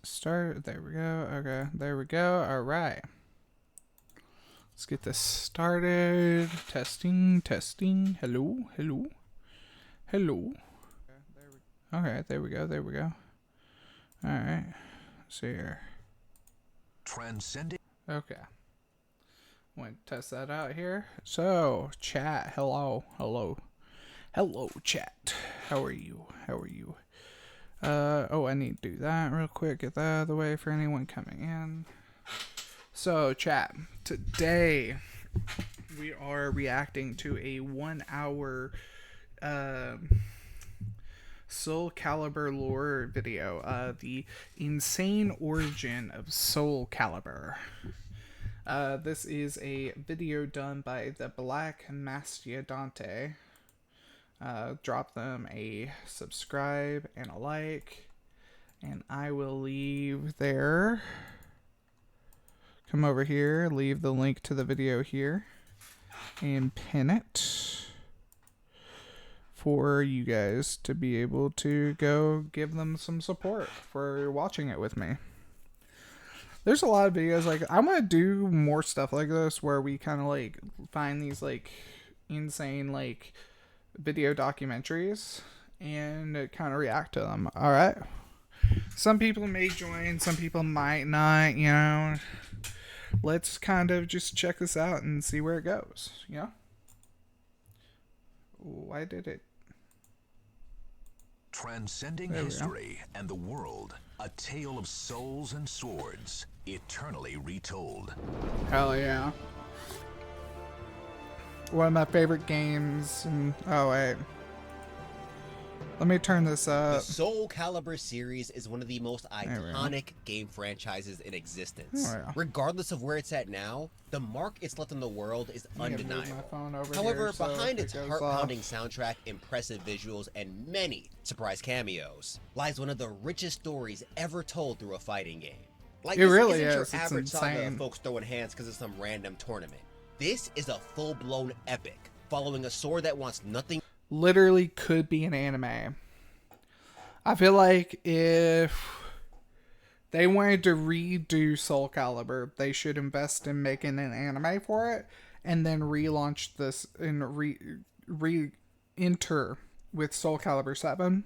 Start. There we go. Okay, there we go. All right. Let's get this started. Testing, testing. Hello, hello, hello. Okay, there we go. There we go. All right. Let's see here. Transcending. Okay. Want to test that out here. So, chat. Hello, hello, hello, chat. How are you? How are you? Oh, I need to do that real quick. Get that out of the way for anyone coming in. So, chat. Today, we are reacting to a 1 hour Soul Calibur lore video. The insane origin of Soul Calibur. This is a video done by the Black Mastodonte. Drop them a subscribe and a like, and I will leave there. Come over here, leave the link to the video here, and pin it for you guys to be able to go give them some support for watching it with me. There's a lot of videos like I'm gonna do more stuff like this where we kind of like find these like insane like video documentaries and kind of react to them. All right. Some people may join, some people might not. You know, let's kind of just check this out and see where it goes. You know. Why did it? Transcending history and the world, a tale of souls and swords, eternally retold. Hell yeah. One of my favorite games. And, oh, wait. Let me turn this up. The Soul Calibur series is one of the most iconic game franchises in existence. Oh, yeah. Regardless of where it's at now, the mark it's left in the world is undeniable. However, here, so behind its it goes heart-pounding soundtrack, impressive visuals, and many surprise cameos lies one of the richest stories ever told through a fighting game. Like, it this really isn't is. your It's average saga insane. of folks throwing hands because of some random tournament. This is a full-blown epic, following a sword that wants nothing. Literally could be an anime. I feel like if they wanted to redo Soul Calibur, they should invest in making an anime for it and then relaunch this and re-enter with Soul Calibur 7.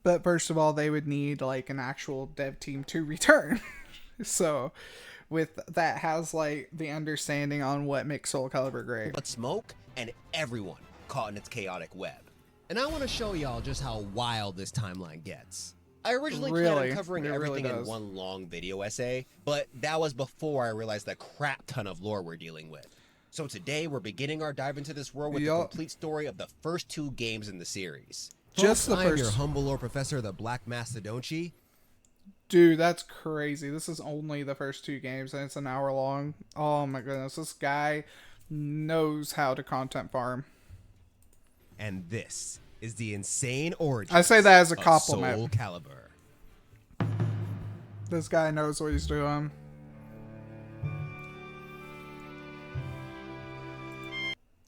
But first of all, they would need like an actual dev team to return. So with that has like the understanding on what makes Soul Calibur great. But smoke and everyone caught in its chaotic web. And I want to show y'all just how wild this timeline gets. I originally planned on covering everything in one long video essay, but that was before I realized the crap ton of lore we're dealing with. So today we're beginning our dive into this world with the complete story of the first 2 games in the series. Just the I am first. your humble lore professor, the Black Mastodonte. Dude, that's crazy. This is only the first 2 games and it's an hour long. Oh my goodness, this guy knows how to content farm. And this is the insane origin. I say that as a Soul compliment. Calibur. This guy knows what he's doing.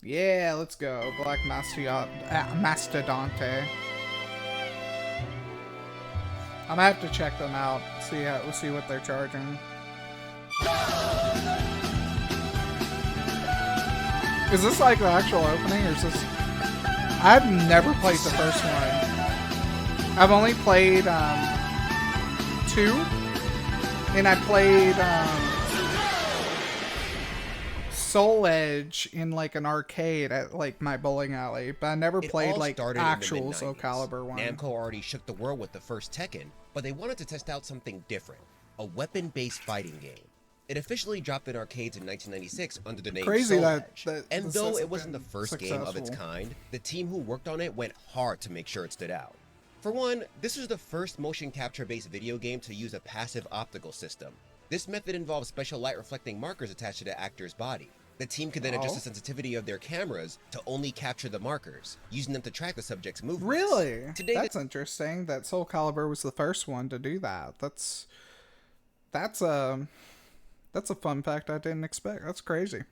Yeah, let's go. Black Mastodonte. I'm gonna have to check them out. We'll see what they're charging. Is this like the actual opening, or is this? I've never played the first one. I've only played 2, and I played Soul Edge in like an arcade at like my bowling alley, but I never played like actual Soul Calibur one. Namco already shook the world with the first Tekken, but they wanted to test out something different, a weapon-based fighting game. It officially dropped in arcades in 1996 under the name Soul Edge. And though it wasn't the first game of its kind, the team who worked on it went hard to make sure it stood out. For one, this was the first motion capture-based video game to use a passive optical system. This method involves special light-reflecting markers attached to the actor's body. The team could then adjust the sensitivity of their cameras to only capture the markers, using them to track the subject's movements. Really? That's interesting that Soul Calibur was the first one to do that. That's a fun fact I didn't expect. That's crazy.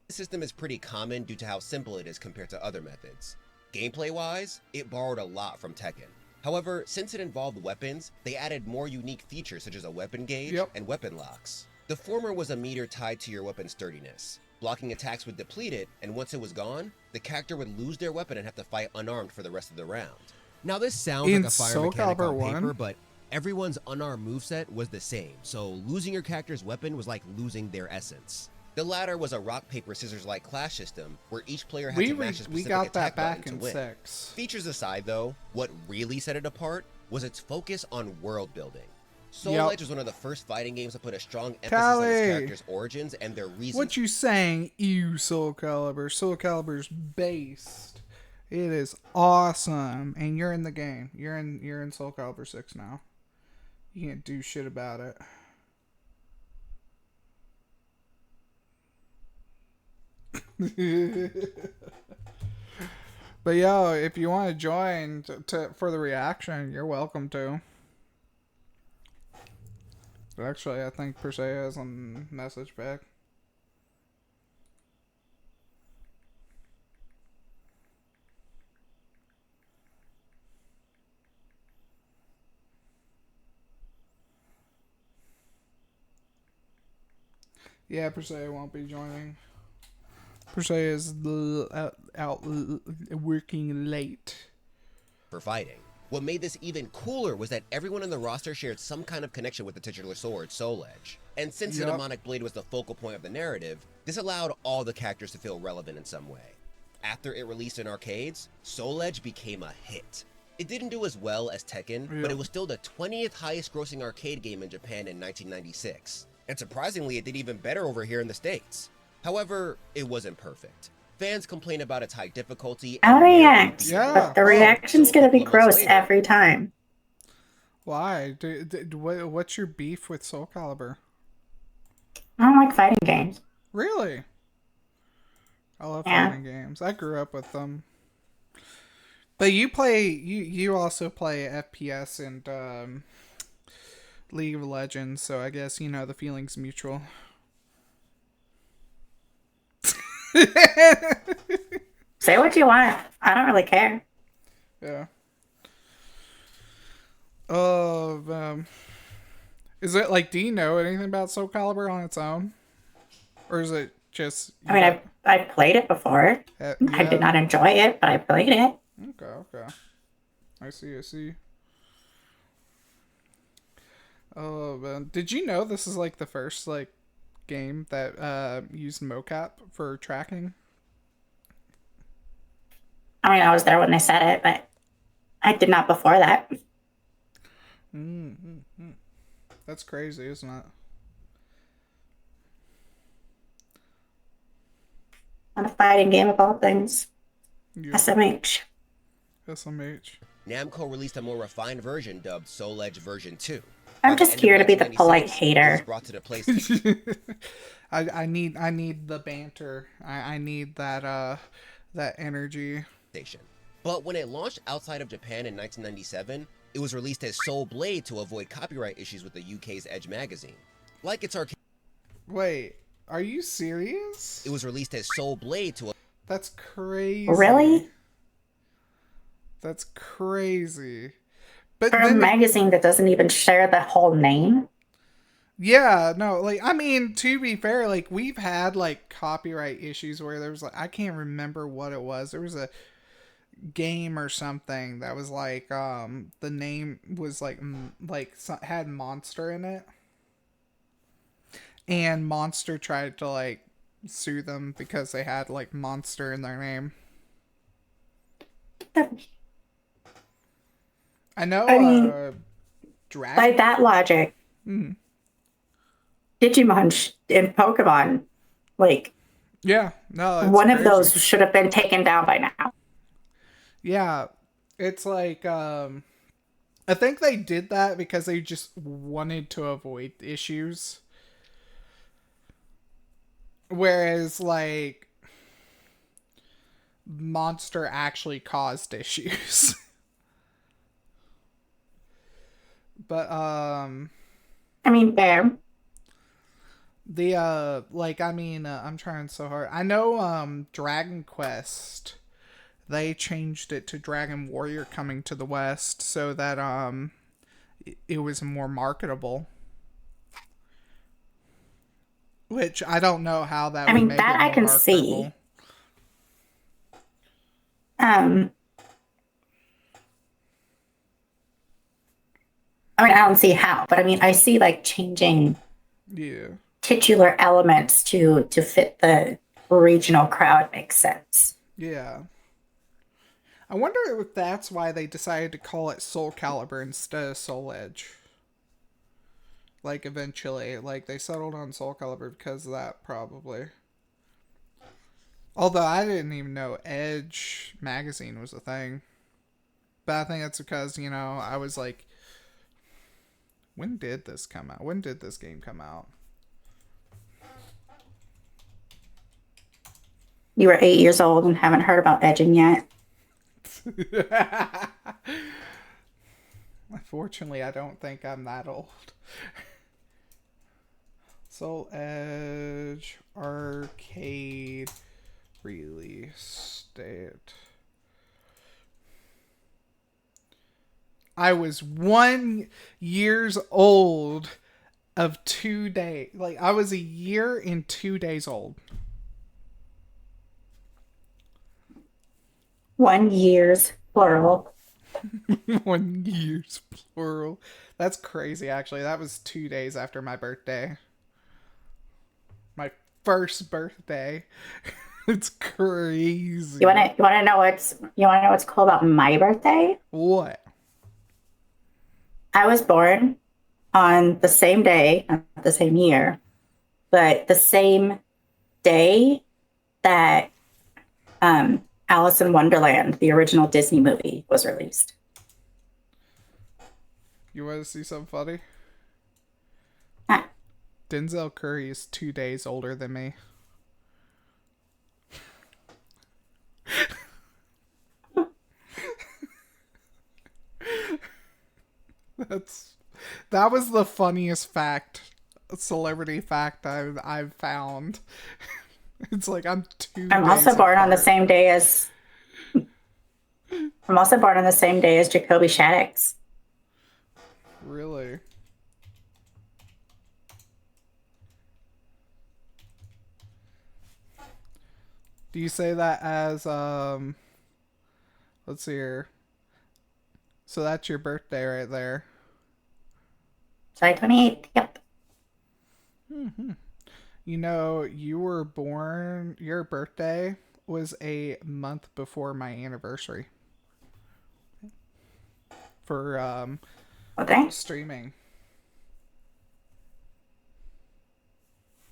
The system is pretty common due to how simple it is compared to other methods. Gameplay-wise, it borrowed a lot from Tekken. However, since it involved weapons, they added more unique features such as a weapon gauge and weapon locks. The former was a meter tied to your weapon's sturdiness. Blocking attacks would deplete it, and once it was gone, the character would lose their weapon and have to fight unarmed for the rest of the round. Now this sounds like a fire mechanic on paper, but everyone's unarmed moveset was the same, so losing your character's weapon was like losing their essence. The latter was a rock, paper, scissors-like clash system, where each player had to match a specific attack button to win. 6. Features aside though, what really set it apart was its focus on world building. Soul Edge was one of the first fighting games to put a strong emphasis on its characters' origins and their reasons. What you saying, Soul Calibur? Soul Calibur's based. It is awesome, and you're in the game. You're in Soul Calibur 6 now. You can't do shit about it. But yo, if you want to join for the reaction, you're welcome to. Actually, I think Per Se has a message back. Yeah, Per Se won't be joining. Per Se is out working late. For fighting. What made this even cooler was that everyone in the roster shared some kind of connection with the titular sword, Soul Edge. And since the Demonic Blade was the focal point of the narrative, this allowed all the characters to feel relevant in some way. After it released in arcades, Soul Edge became a hit. It didn't do as well as Tekken, but it was still the 20th highest grossing arcade game in Japan in 1996. And surprisingly, it did even better over here in the States. However, it wasn't perfect. Fans complain about its high difficulty. I'll react, but the reaction's gonna be gross every time. Why? What's your beef with Soul Calibur? I don't like fighting games. Really? I love fighting games. I grew up with them. But you also play FPS and League of Legends, so I guess the feeling's mutual. Say what you want. I don't really care. Yeah. Is it like, do you know anything about Soul Calibur on its own? Or is it just... I mean, I played it before. Yeah. I did not enjoy it, but I played it. Okay. I see. Oh, man. Did you know this is like the first game that used mocap for tracking? I mean, I was there when they said it, but I did not before that. That's crazy, isn't it? On a fighting game of all things. Yeah. SMH. Namco released a more refined version dubbed Soul Edge version 2. I'm just here to be the polite hater. Brought to the PlayStation. I need the banter. I need that energy. But when it launched outside of Japan in 1997, it was released as Soul Blade to avoid copyright issues with the UK's Edge magazine. Like its arcade. Wait, are you serious? It was released as Soul Blade to. That's crazy. Really? That's crazy. But for a magazine that doesn't even share the whole name. Yeah, no, I mean, to be fair, we've had copyright issues where there was I can't remember what it was. There was a game or something that was the name was had Monster in it, and Monster tried to sue them because they had Monster in their name. I know. I mean, by that logic, Digimon and Pokemon, yeah, no, one of those should have been taken down by now. Yeah, it's I think they did that because they just wanted to avoid issues. Whereas Monster actually caused issues. But I mean, fair. I'm trying so hard. I know Dragon Quest, they changed it to Dragon Warrior Coming to the West so that it was more marketable. Which I don't know how that would make it more marketable. I can see. I mean, I don't see how, but I mean, I see like changing titular elements to fit the regional crowd makes sense. Yeah. I wonder if that's why they decided to call it Soul Calibur instead of Soul Edge. Like, eventually. Like, they settled on Soul Calibur because of that, probably. Although, I didn't even know Edge magazine was a thing. But I think that's because, you know, I was like... When did this come out? When did this game come out? You were 8 years old and haven't heard about edging yet. Unfortunately, I don't think I'm that old. Soul Edge arcade release date. I was 1 year old of 2 days. Like, I was a year and 2 days old. 1 year's plural. 1 year's plural. That's crazy, actually. That was 2 days after my birthday. My first birthday. It's crazy. You wanna know what's cool about my birthday? What? I was born on the same day, not the same year, but the same day that Alice in Wonderland, the original Disney movie, was released. You want to see something funny? Huh. Denzel Curry is 2 days older than me. That was the funniest celebrity fact I've found. It's like I'm also born on the same day as Jacoby Shaddix. Really? Do you say that as let's see here. So that's your birthday right there. July 28th, yep. Mm-hmm. You know, your birthday was a month before my anniversary. For streaming.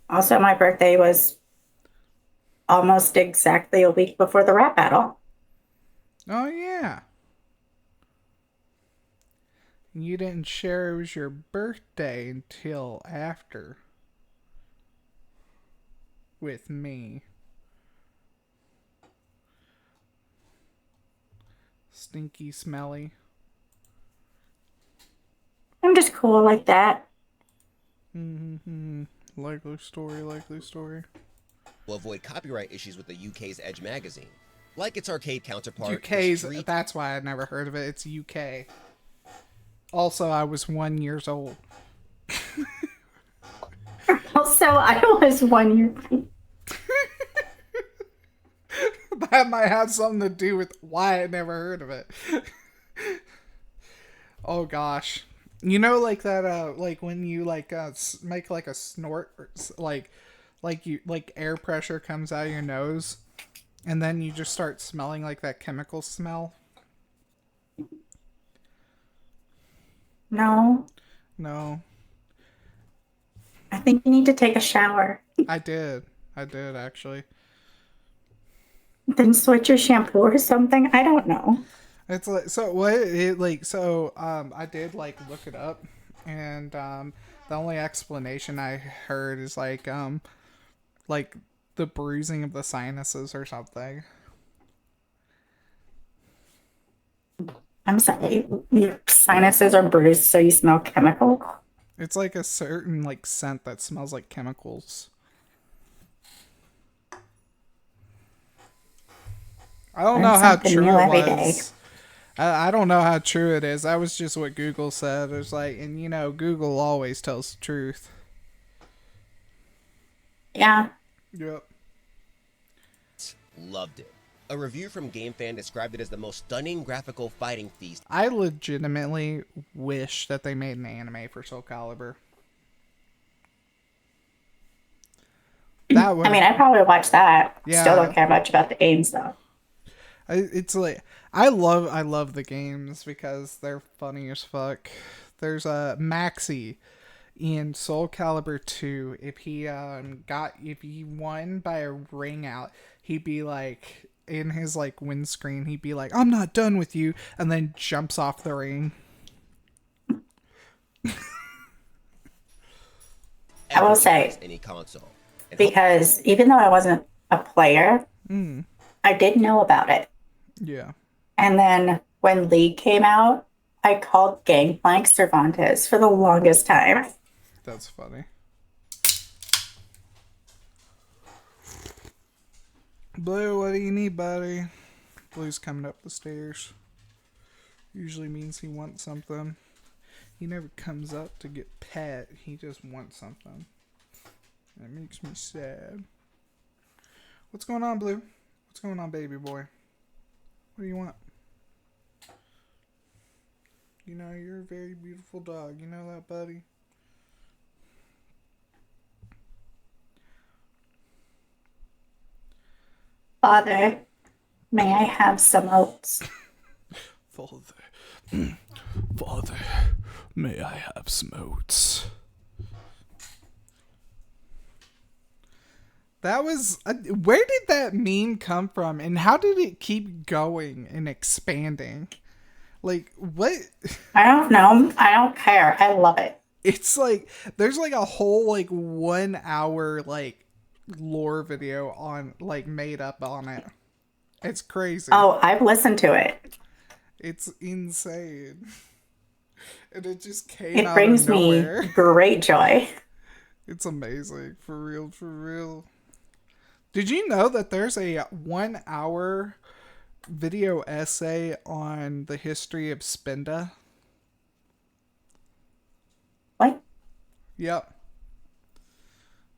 Also, my birthday was almost exactly a week before the rap battle. Oh, yeah. You didn't share it was your birthday until after. With me. Stinky, smelly. I'm just cool like that. Mm-hmm. Likely story. Will avoid copyright issues with the UK's Edge magazine. Like its arcade counterpart. UK's, that's why I never heard of it. It's UK. Also, I was 1 year old. Also, I was 1 year old. That might have something to do with why I never heard of it. Oh gosh. You know, like that, like when you like make like a snort, or, like air pressure comes out of your nose, and then you just start smelling like that chemical smell. No. I think you need to take a shower. I did actually. Then switch your shampoo or something. I don't know. It's like, so what it like, so I did like look it up, and the only explanation I heard is like the bruising of the sinuses or something. I'm sorry, your sinuses are bruised, so you smell chemical? It's like a certain like scent that smells like chemicals. I don't know how true it was. I don't know how true it is. That was just what Google said. It's like, and you know, Google always tells the truth. Yeah. Yep. Loved it. A review from GameFan described it as the most stunning graphical fighting feast. I legitimately wish that they made an anime for Soul Calibur. That would, I mean, I'd probably watch that. Yeah. Still don't care much about the games though. It's like I love the games because they're funny as fuck. There's a Maxi in Soul Calibur 2. If he won by a ring out, he'd be like in his like windscreen. He'd be like, "I'm not done with you," and then jumps off the ring. I will say any console because even though I wasn't a player, I did know about it. Yeah. And then when League came out, I called Gangplank Cervantes for the longest time. That's funny. Blue, what do you need, buddy? Blue's coming up the stairs. Usually means he wants something. He never comes up to get pet. He just wants something. That makes me sad. What's going on, Blue? What's going on, baby boy? What do you want? You know, you're a very beautiful dog. You know that, buddy? Father, may I have some oats? Father, may I have some oats? That was... where did that meme come from? And how did it keep going and expanding? Like, what? I don't know. I don't care. I love it. It's like, there's like a whole like 1 hour like lore video on like made up on it. It's crazy. Oh, I've listened to it. It's insane. And it just came it out brings of nowhere. Me great joy. It's amazing. For real, for real. Did you know that there's a 1 hour video essay on the history of Spinda? What? Yep.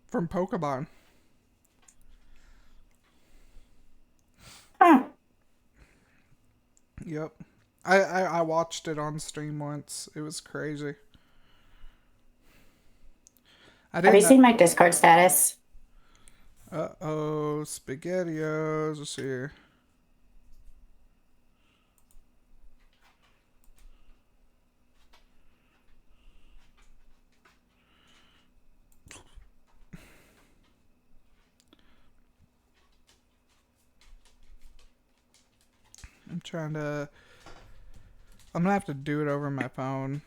From Pokemon. Huh. Yep. I watched it on stream once. It was crazy. Have you seen my Discord status? Uh-oh. SpaghettiOs. Let's see here. I'm gonna have to do it over my phone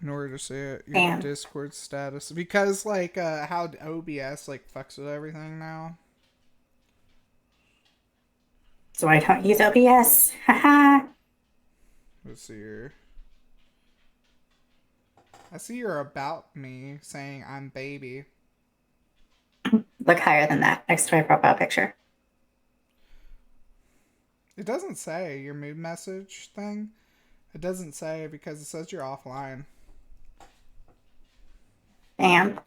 in order to see it. Your Discord status. Because, like, how OBS, like, fucks with everything now. So I don't use OBS. Haha. Let's see here. I see your about me saying I'm baby. Look higher than that next to my profile picture. It doesn't say your mood message thing. It doesn't say because it says you're offline. Damn.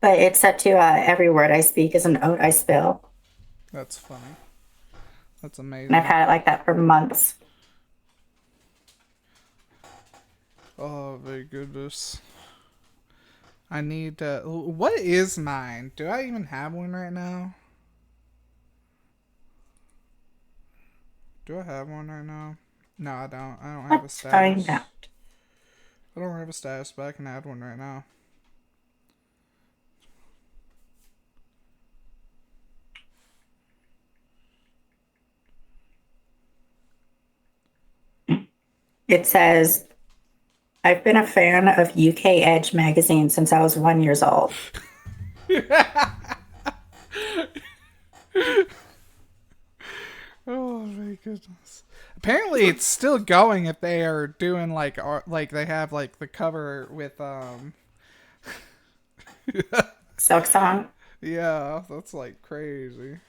But it's set to every word I speak is an oat I spill. That's funny. That's amazing. And I've had it like that for months. Oh, my goodness. I need to... What is mine? Do I even have one right now? Do I have one right now? No, I don't. I don't have a status. Find out. I don't have a status, but I can add one right now. It says, I've been a fan of UK Edge magazine since I was 1 year old. Oh my goodness. Apparently it's still going if they are doing like they have like the cover with Silk Song. Yeah, that's like crazy.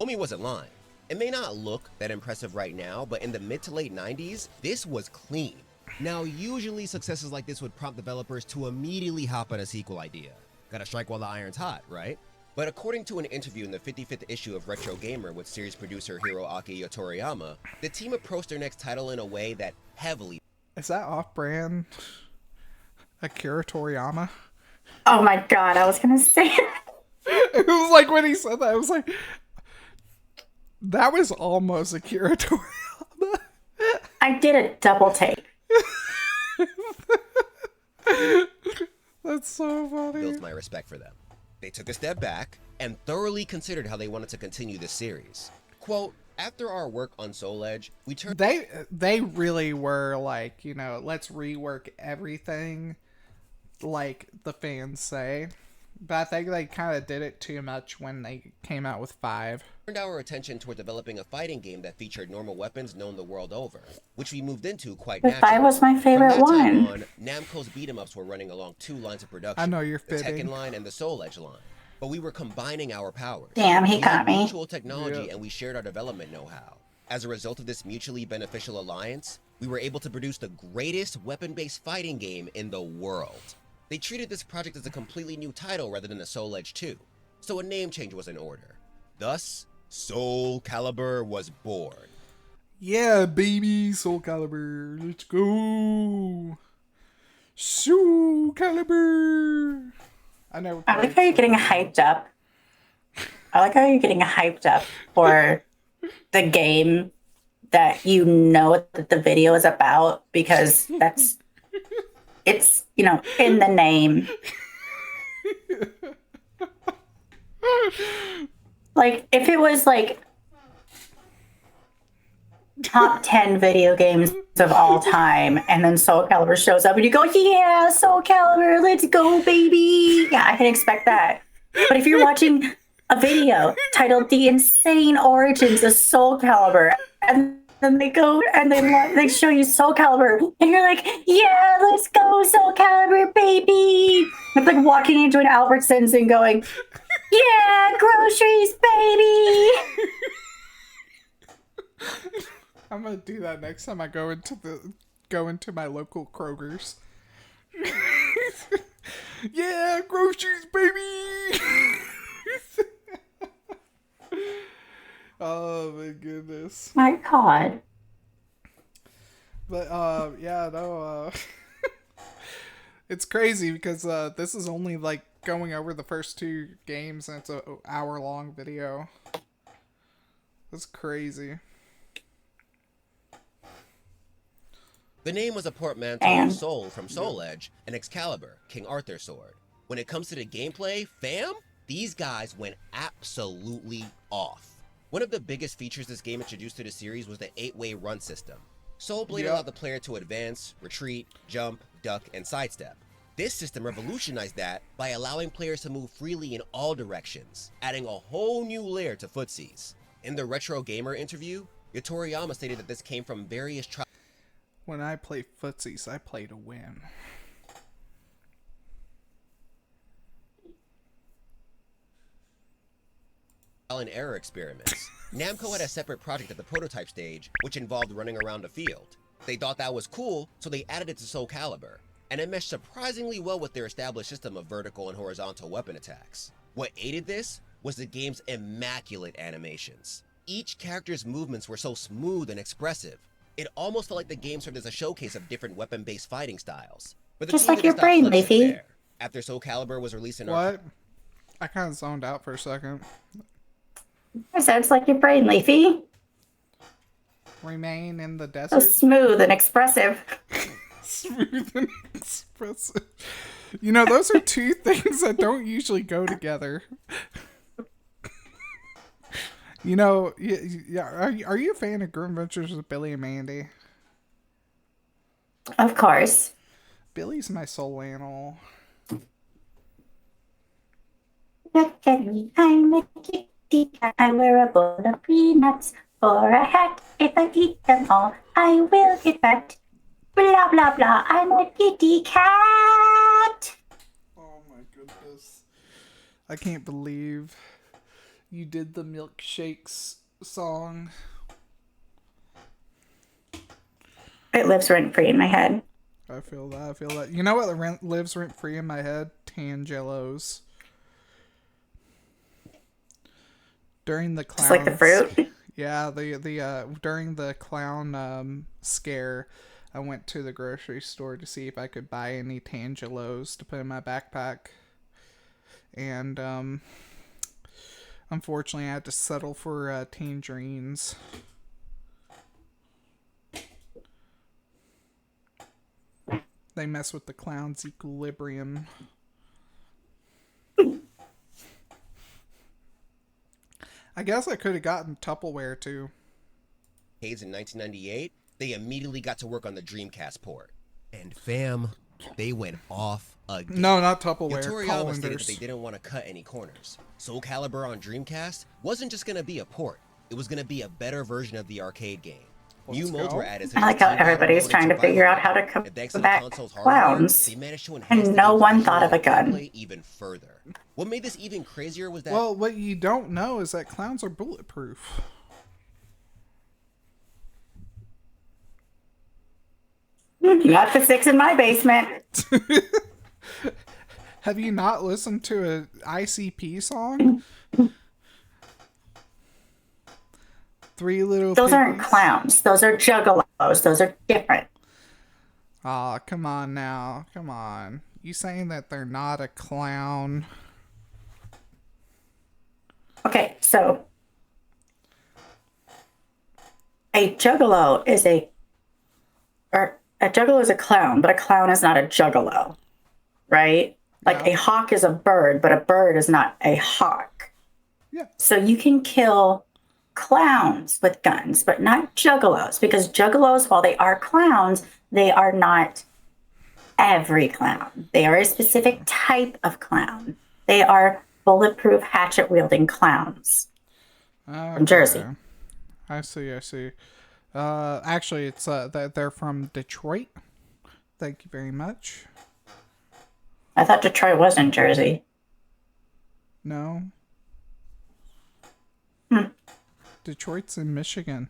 Omi wasn't lying. It may not look that impressive right now, but in the mid to late 90s, this was clean. Now, usually successes like this would prompt developers to immediately hop on a sequel idea. Gotta strike while the iron's hot, right? But according to an interview in the 55th issue of Retro Gamer with series producer Hiroaki Toriyama, the team approached their next title in a way that heavily... Is that off-brand Akira Toriyama? Oh my god, I was gonna say It was like when he said that, I was like, that was almost Akira Toriyama. I did a double take. That's so funny. Built my respect for them. They took a step back and thoroughly considered how they wanted to continue this series. Quote, after our work on Soul Edge, we turned... They really were like, you know, let's rework everything, like the fans say. But I think they kind of did it too much when they came out with 5. Turned our attention toward developing a fighting game that featured normal weapons known the world over, which we moved into quite But naturally. 5 was my favorite From that time one. on, Namco's beat-em-ups were running along 2 lines of production. I know you're the fitting. Tekken line and the Soul Edge line. But we were combining our powers. Damn, he we got had me. mutual technology, Yeah. and we shared our development know-how. As a result of this mutually beneficial alliance, we were able to produce the greatest weapon-based fighting game in the world. They treated this project as a completely new title rather than a Soul Edge 2, so a name change was in order. Thus, Soul Calibur was born. Yeah, baby, Soul Calibur, let's go. Soul Calibur. I I like how you're getting hyped up. I like how you're getting hyped up for the game that you know that the video is about, because it's, you know, in the name. Like, if it was like top 10 video games of all time, and then Soul Calibur shows up and you go, yeah, Soul Calibur, let's go, baby. Yeah, I can expect that. But if you're watching a video titled The Insane Origins of Soul Calibur, and then they go and they show you Soul Calibur, and you're like, yeah, let's go, Soul Calibur, baby. It's like walking into an Albertsons and going, yeah, groceries, baby. I'm gonna do that next time I go into my local Kroger's. Yeah, groceries, baby. Oh my goodness. My God. But yeah, no, it's crazy because this is only like going over the first 2 games, and it's an hour-long video. That's crazy. The name was a portmanteau of Soul from Soul Edge and Excalibur, King Arthur's sword. When it comes to the gameplay, fam, these guys went absolutely off. One of the biggest features this game introduced to the series was the 8-way run system. Soul Blade allowed the player to advance, retreat, jump, duck, and sidestep. This system revolutionized that by allowing players to move freely in all directions, adding a whole new layer to footsies. In the Retro Gamer interview, Toriyama stated that this came from various When I play footsies, I play to win. and error experiments. Namco had a separate project at the prototype stage, which involved running around a field. They thought that was cool, so they added it to Soul Calibur, and it meshed surprisingly well with their established system of vertical and horizontal weapon attacks. What aided this was the game's immaculate animations. Each character's movements were so smooth and expressive. It almost felt like the game served as a showcase of different weapon-based fighting styles. But just like your brain, Leafy. After Soul Calibur was released in What? I kind of zoned out for a second. It sounds like your brain, Leafy. Remain in the So desert. smooth and expressive. Smooth and expressive. You know, those are 2 things that don't usually go together. You know, are you a fan of Grim Adventures with Billy and Mandy? Of course. Billy's my soul animal. Look at me, I'm a kitty cat. I wear a bowl of peanuts for a hat. If I eat them all, I will get fat. Blah, blah, blah, I'm a kitty cat. Oh my goodness. I can't believe you did the milkshakes song. It lives rent free in my head. I feel that. You know what lives rent free in my head? Tangelos. During the clowns, Just like the fruit. Yeah, during the clown scare, I went to the grocery store to see if I could buy any Tangelos to put in my backpack. And unfortunately, I had to settle for tangerines. They mess with the clown's equilibrium. I guess I could have gotten Tupperware too. In 1998, they immediately got to work on the Dreamcast port. And fam, they went off again. No, not Tupperware. Toriyama stated that they didn't want to cut any corners. Soul Calibur on Dreamcast wasn't just going to be a port. It was going to be a better version of the arcade game. New modes were added. I like how everybody's trying to figure out how to combat clowns, and no one thought of a gun. Even further. What made this even crazier was that... Well, what you don't know is that clowns are bulletproof. Not physics in my basement. Have you not listened to an ICP song? Three Little Those Piggies? aren't clowns. Those are juggalos. Those are different. Aw, come on now. Come on. You saying that they're not a clown? Okay, so a juggalo is a juggalo is a clown, but a clown is not a juggalo, right? Like a hawk is a bird, but a bird is not a hawk. Yeah. So you can kill clowns with guns, but not juggalos, because juggalos, while they are clowns, they are not every clown. They are a specific type of clown. They are bulletproof hatchet-wielding clowns from Jersey. I see. Actually, it's they're from Detroit. Thank you very much. I thought Detroit was in Jersey. No. Detroit's in Michigan.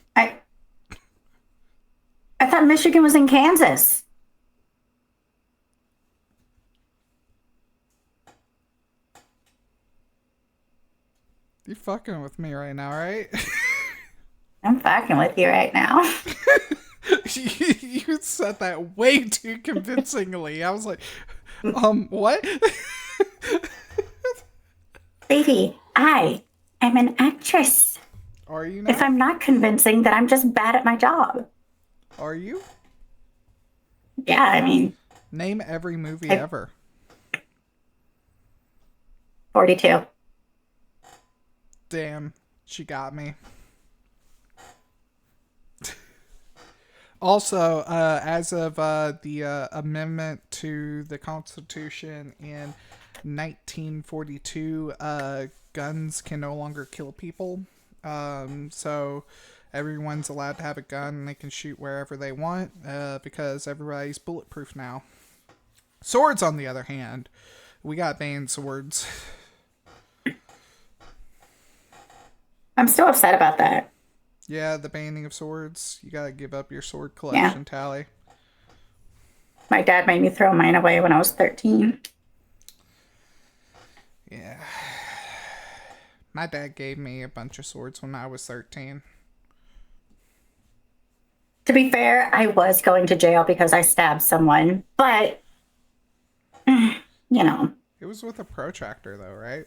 I thought Michigan was in Kansas. You fucking with me right now, right? I'm fucking with you right now. You said that way too convincingly. I was like, what? Baby, I am an actress. Are you now? If I'm not convincing, then I'm just bad at my job. Are you? Yeah, I mean... Name every movie ever. 42. Damn, she got me. Also, as of the amendment to the Constitution in 1942, guns can no longer kill people. So everyone's allowed to have a gun and they can shoot wherever they want because everybody's bulletproof now. Swords, on the other hand, we got banned swords. I'm still upset about that. Yeah, the banning of swords. You gotta give up your sword collection, Tally. My dad made me throw mine away when I was 13. Yeah. My dad gave me a bunch of swords when I was 13. To be fair, I was going to jail because I stabbed someone, but, you know. It was with a protractor, though, right?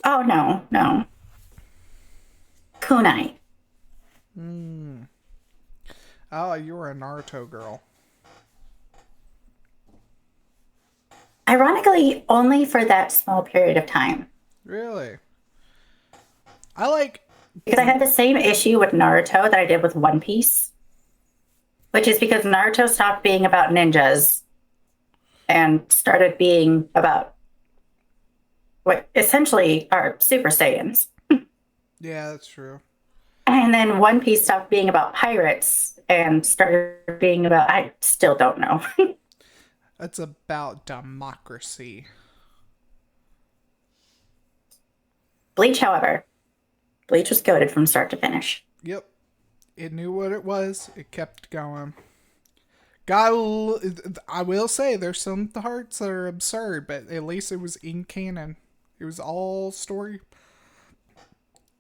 Oh, no. Kunai. Oh, you were a Naruto girl. Ironically, only for that small period of time. Really? Because I had the same issue with Naruto that I did with One Piece. Which is because Naruto stopped being about ninjas and started being about what essentially are Super Saiyans. Yeah, that's true. And then One Piece stopped being about pirates and started being about, I still don't know. It's about democracy. Bleach, however, Bleach was goated from start to finish. Yep. It knew what it was. It kept going. I will say there's some parts that are absurd, but at least it was in canon. It was all story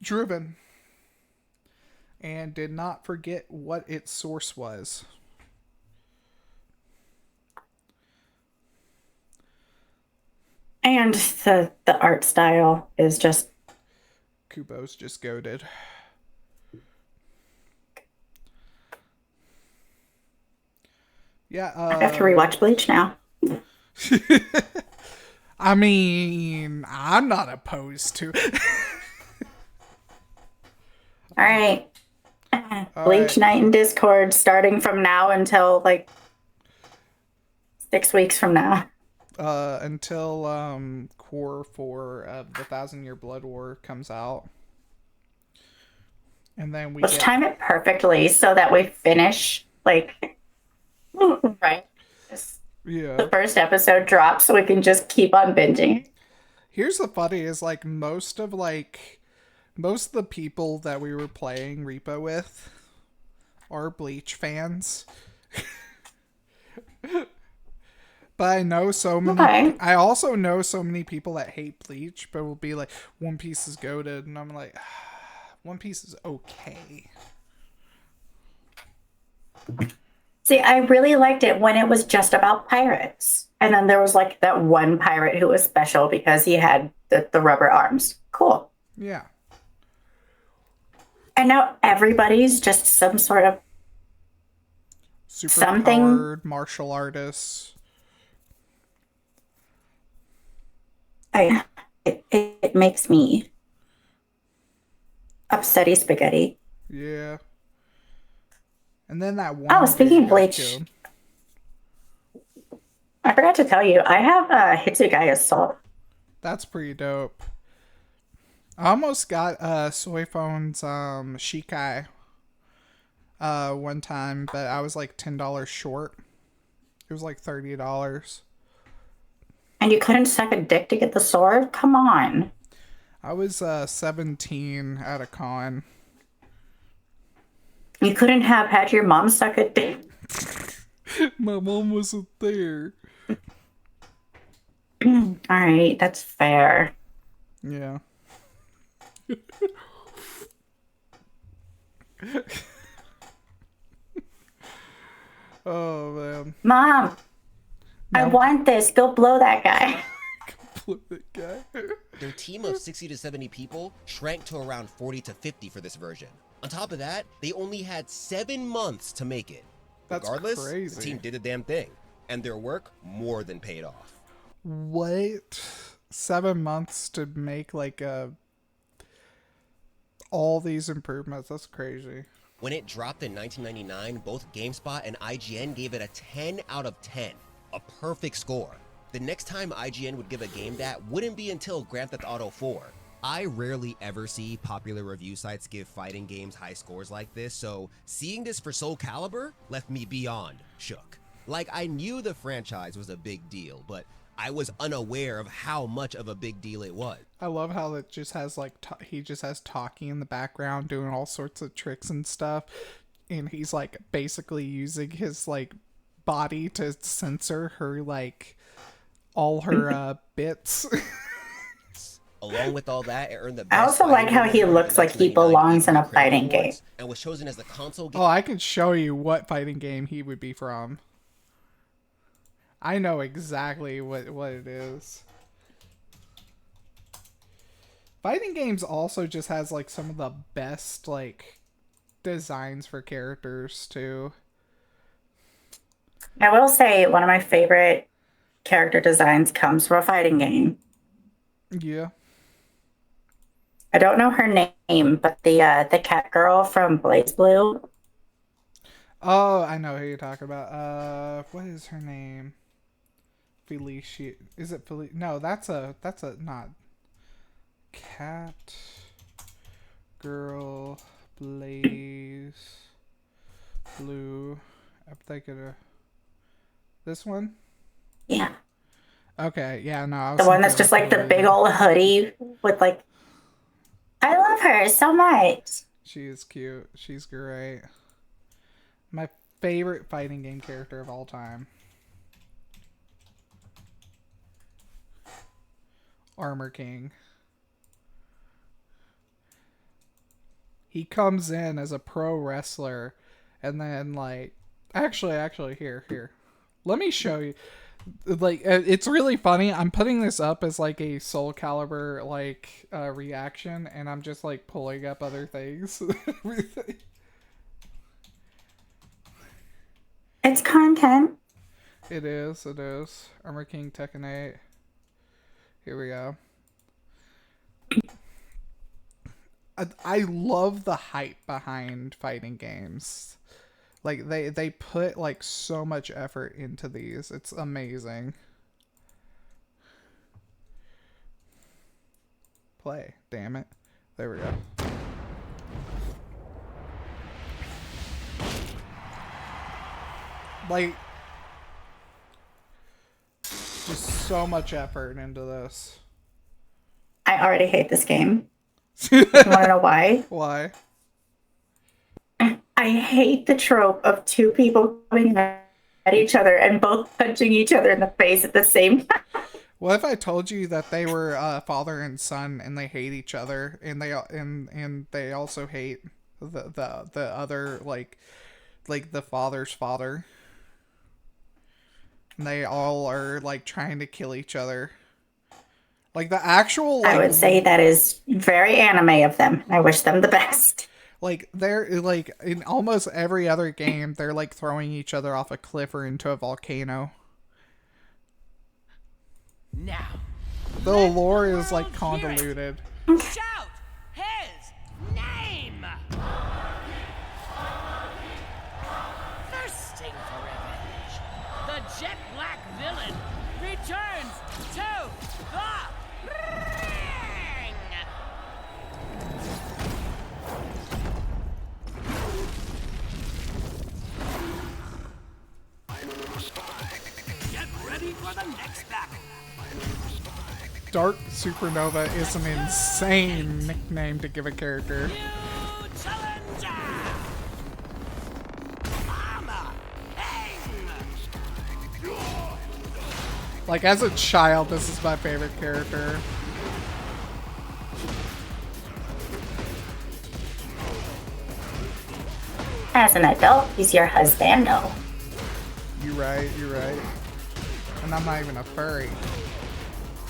driven. And did not forget what its source was. And the art style is just... Kubo's just goated. Yeah, I have to rewatch Bleach now. I mean, I'm not opposed to it. All right. Bleach Night in Discord starting from now until like 6 weeks from now. Until Core 4 of the 1,000-Year Blood War comes out. And then Let's time it perfectly so that we finish like right. Yeah. The first episode drops so we can just keep on binging. Here's the funny is like most of the people that we were playing Repo with are Bleach fans. But I know so many. Okay. I also know so many people that hate Bleach, but will be like, One Piece is goated, and I'm like, One Piece is okay. See, I really liked it when it was just about pirates, and then there was like that one pirate who was special because he had the rubber arms. Cool. Yeah. And now everybody's just some sort of super powered martial artists. It makes me upsetty spaghetti. Yeah. And then that one. Oh, speaking of Bleach, I forgot to tell you, I have Hitsugaya Soul. That's pretty dope. I almost got Soyphone's Shikai one time, but I was like $10 short. It was like $30. And you couldn't suck a dick to get the sword? Come on. I was 17 at a con. You couldn't have had your mom suck a dick? My mom wasn't there. All right, that's fair. Yeah. Oh, man. Mom, no. I want this. Go blow that guy. Blow that guy. Their team of 60 to 70 people shrank to around 40 to 50 for this version. On top of that, they only had 7 months to make it. That's Regardless, crazy. The team did the damn thing, and their work more than paid off. What? 7 months to make like all these improvements? That's crazy. When it dropped in 1999, both GameSpot and IGN gave it a 10 out of 10, a perfect score. The next time IGN would give a game that wouldn't be until Grand Theft Auto 4. I rarely ever see popular review sites give fighting games high scores like this, so seeing this for Soul Calibur left me beyond shook. Like, I knew the franchise was a big deal, but I was unaware of how much of a big deal it was. I love how it just has like he just has talking in the background doing all sorts of tricks and stuff, and he's like basically using his like body to censor her like all her bits. Along with all that, it earned the best. I also like how he looks like he belongs in a fighting game. And was chosen as the console game. Oh, I can show you what fighting game he would be from. I know exactly what it is. Fighting games also just has like some of the best like designs for characters too. I will say one of my favorite character designs comes from a fighting game. Yeah. I don't know her name, but the cat girl from BlazBlue. Oh, I know who you're talking about. What is her name? Felicia. Is it Felicia? No, that's a not cat girl BlazBlue. I'm thinking of this one. Yeah. Okay, yeah, no, I was The one that's thinking just of like the big Alita. old hoodie with like. I love her so much. She is cute. She's great. My favorite fighting game character of all time. Armor King. He comes in as a pro wrestler and then like actually here. Let me show you. Like it's really funny. I'm putting this up as like a Soul Calibur like reaction, and I'm just like pulling up other things. It's content. It is. Armor King Tekken 8. Here we go. I love the hype behind fighting games. Like they put like so much effort into these. It's amazing. Play, damn it. There we go. Like just so much effort into this. I already hate this game. You want to know why? Why? I hate the trope of two people coming at each other and both punching each other in the face at the same time. What if I told you that they were father and son and they hate each other and they also hate the other like the father's father? And they all are like trying to kill each other. Like the actual like, I would say that is very anime of them. I wish them the best. Like they're like in almost every other game they're like throwing each other off a cliff or into a volcano. Now the lore is like convoluted. Shout his name. Thirsting for revenge, the jet black villain returns to the ring. Get ready for the next battle. Dark Supernova is an insane nickname to give a character. New challenger. Mama, Hang. Like as a child, this is my favorite character. As an adult, he's your husbando. You're right. And I'm not even a furry.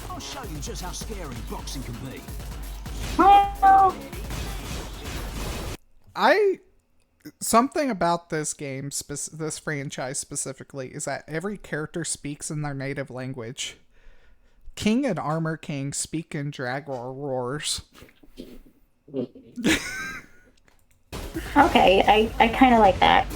I'll show you just how scary boxing can be. Well, Something about this game, this franchise specifically, is that every character speaks in their native language. King and Armor King speak in Jaguar roars. okay, I kind of like that.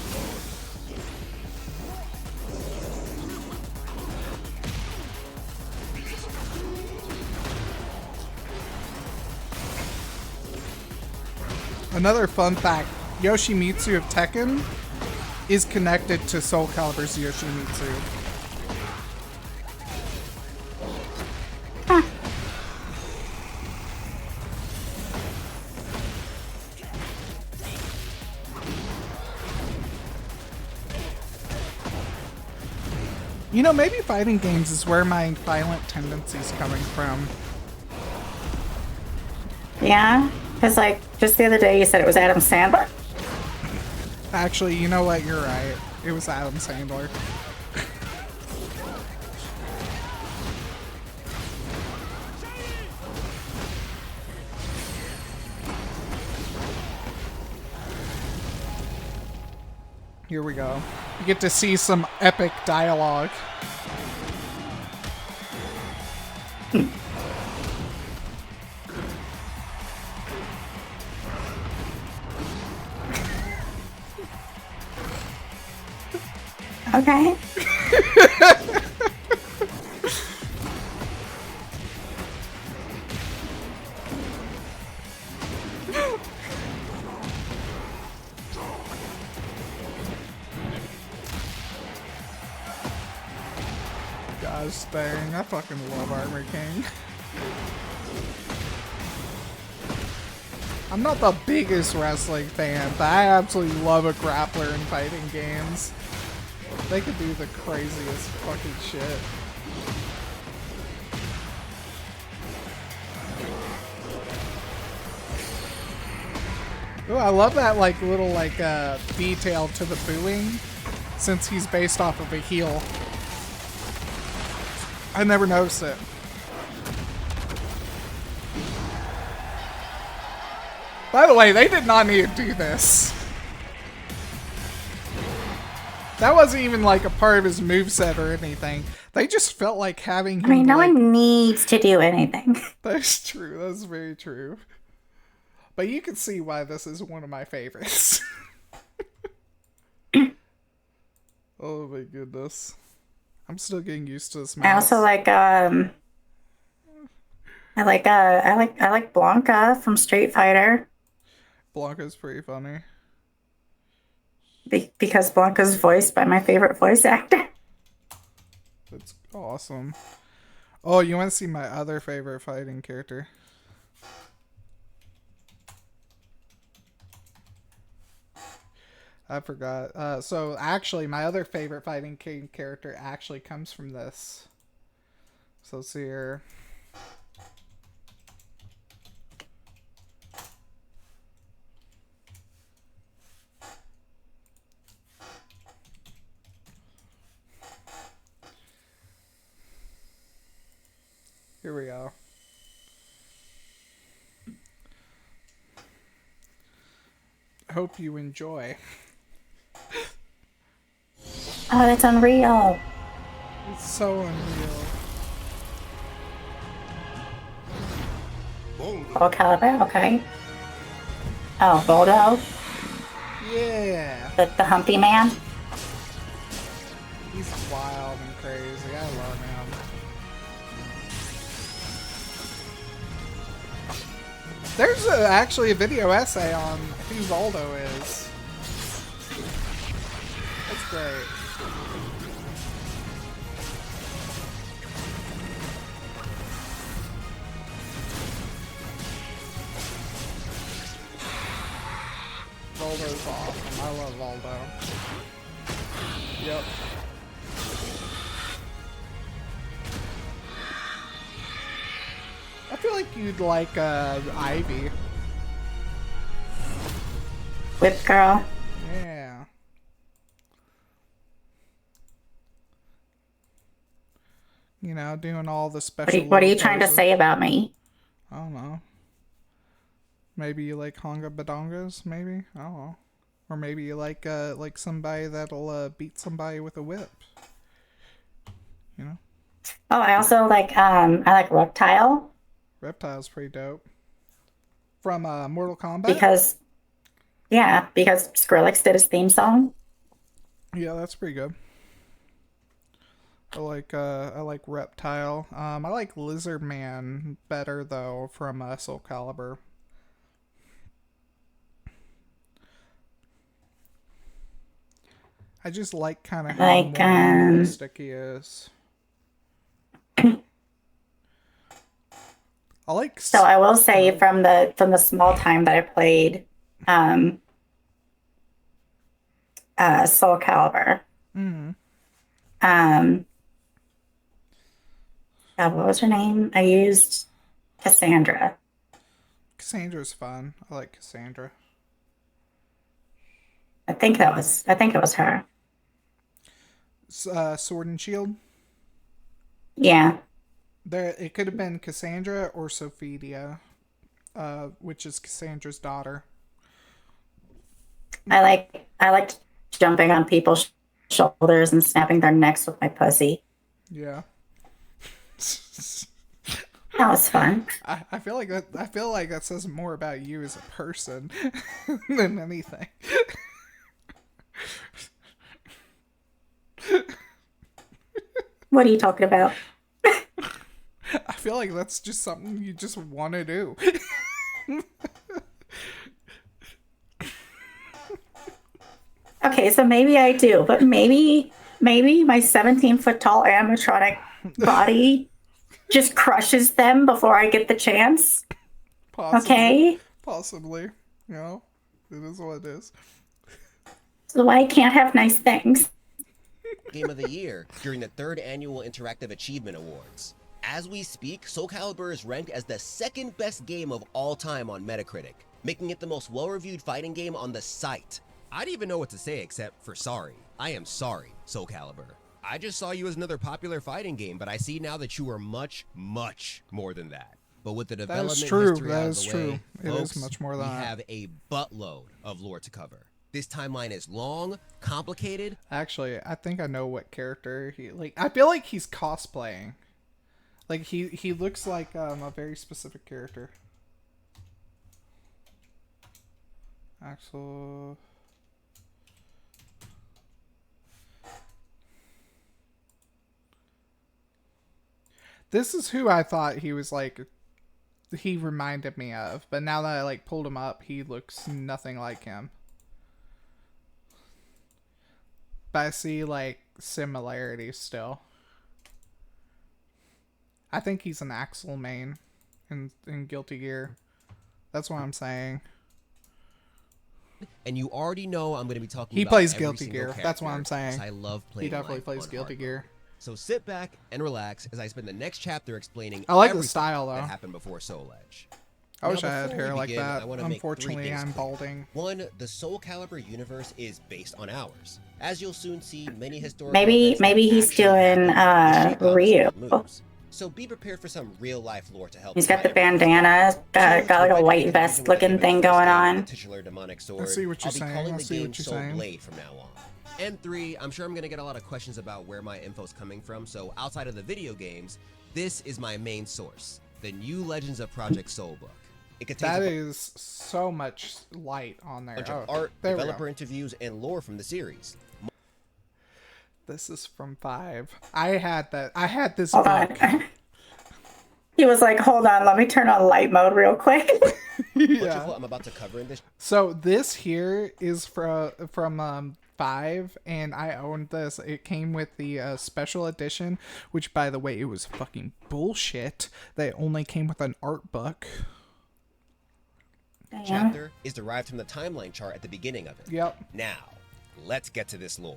Another fun fact, Yoshimitsu of Tekken is connected to Soul Calibur's Yoshimitsu. Huh. You know, maybe fighting games is where my violent tendencies coming from. Yeah, because like just the other day you said it was Adam Sandler. Actually, you know what? You're right. It was Adam Sandler. Here we go. You get to see some epic dialogue. Okay. gosh dang, I fucking love Armor King. I'm not the biggest wrestling fan, but I absolutely love a grappler in fighting games. They could do the craziest fucking shit. Ooh, I love that like little like detail to the booing, since he's based off of a heel. I never noticed it. By the way, they did not need to do this. That wasn't even like a part of his moveset or anything. They just felt like having him. I mean, no one needs to do anything. That's true. That's very true. But you can see why this is one of my favorites. Oh my goodness. I'm still getting used to this mouse. I also like I like Blanca from Street Fighter. Blanca's pretty funny. Because Blanca's voiced by my favorite voice actor. That's awesome. Oh, you want to see my other favorite fighting character? I forgot. So actually, my other favorite fighting character actually comes from this. So let's see here. Here we go. Hope you enjoy. Oh, that's unreal. It's so unreal. Soul Calibur, okay. Oh, Voldo? Yeah. The humpy man? He's wild and crazy. I love him. There's actually a video essay on who Voldo is. That's great. Voldo's awesome. I love Voldo. Yep. I feel like you'd like Ivy. Whip Girl. Yeah. You know, doing all the special. What are you trying to say about me? I don't know. Maybe you like Honga Badongas, maybe? I don't know. Or maybe you like somebody that'll beat somebody with a whip. You know? Oh, I also like I like Reptile. Reptile's pretty dope. From Mortal Kombat? Because Skrillex did his theme song. Yeah, that's pretty good. I like Reptile. I like Lizard Man better though from Soul Calibur. I just like kind of how Like, more realistic he is. I like. So I will say from the small time that I played Soul Calibur. What was her name? I used Cassandra. Cassandra's fun. I like Cassandra. I think it was her. Sword and Shield. Yeah. It could have been Cassandra or Sophidia, which is Cassandra's daughter. I liked jumping on people's shoulders and snapping their necks with my pussy. Yeah. That was fun. I feel like that says more about you as a person than anything. What are you talking about? I feel like that's just something you just want to do. Okay, so maybe I do, but maybe my 17-foot tall animatronic body just crushes them before I get the chance. Possibly. Okay? Possibly. You know, it is what it is. So I can't have nice things. Game of the Year during the 3rd Annual Interactive Achievement Awards. As we speak, Soul Calibur is ranked as the second best game of all time on Metacritic, making it the most well-reviewed fighting game on the site. I didn't even know what to say except for sorry. I am sorry, Soul Calibur. I just saw you as another popular fighting game, but I see now that you are much, much more than that. But with the development history out of the way, folks, It is much more than we that. have a buttload of lore to cover. This timeline is long, complicated. Actually, I think I know what character he like. I feel like he's cosplaying. Like he looks like a very specific character. Axel. This is who I thought he was like. He reminded me of, but now that I like pulled him up, he looks nothing like him. But I see like similarities still. I think he's an Axel main in Guilty Gear. That's what I'm saying. And you already know I'm going to be talking He about plays every Guilty single Gear. That's what I'm character, saying. 'cause I love playing He definitely life plays on Guilty hard Gear. mode. So sit back and relax as I spend the next chapter explaining I like the everything style, though. that happened before Soul Edge. I wish Now, I had before we hair like begin, that. I wanna make 3 Unfortunately, things I'm clear. balding. One, the Soul Calibur universe is based on ours. As you'll soon see, many historical Maybe events that he's actually doing happened to shape how the Ryu. story moves. So be prepared for some real life lore to help. He's got the bandana, got like a white vest looking thing going on. Titular demonic sword. I see what you're I'll be saying. calling I the see game what you're Soul saying. Blade from now on. And 3, I'm sure I'm gonna get a lot of questions about where my info's coming from. So outside of the video games, this is my main source: the new Legends of Project Soul book. It contains That a is so much light on there. bunch Oh, of art, there we developer go. interviews, and lore from the series. This is from 5. I had this Hold book. on. He was like, hold on, let me turn on light mode real quick. Much of what I'm about to cover in this So this here is from 5, and I owned this. It came with the special edition, which, by the way, it was fucking bullshit. That only came with an art book. chapter is derived from the timeline chart at the beginning of it. Yep. Now, let's get to this lore.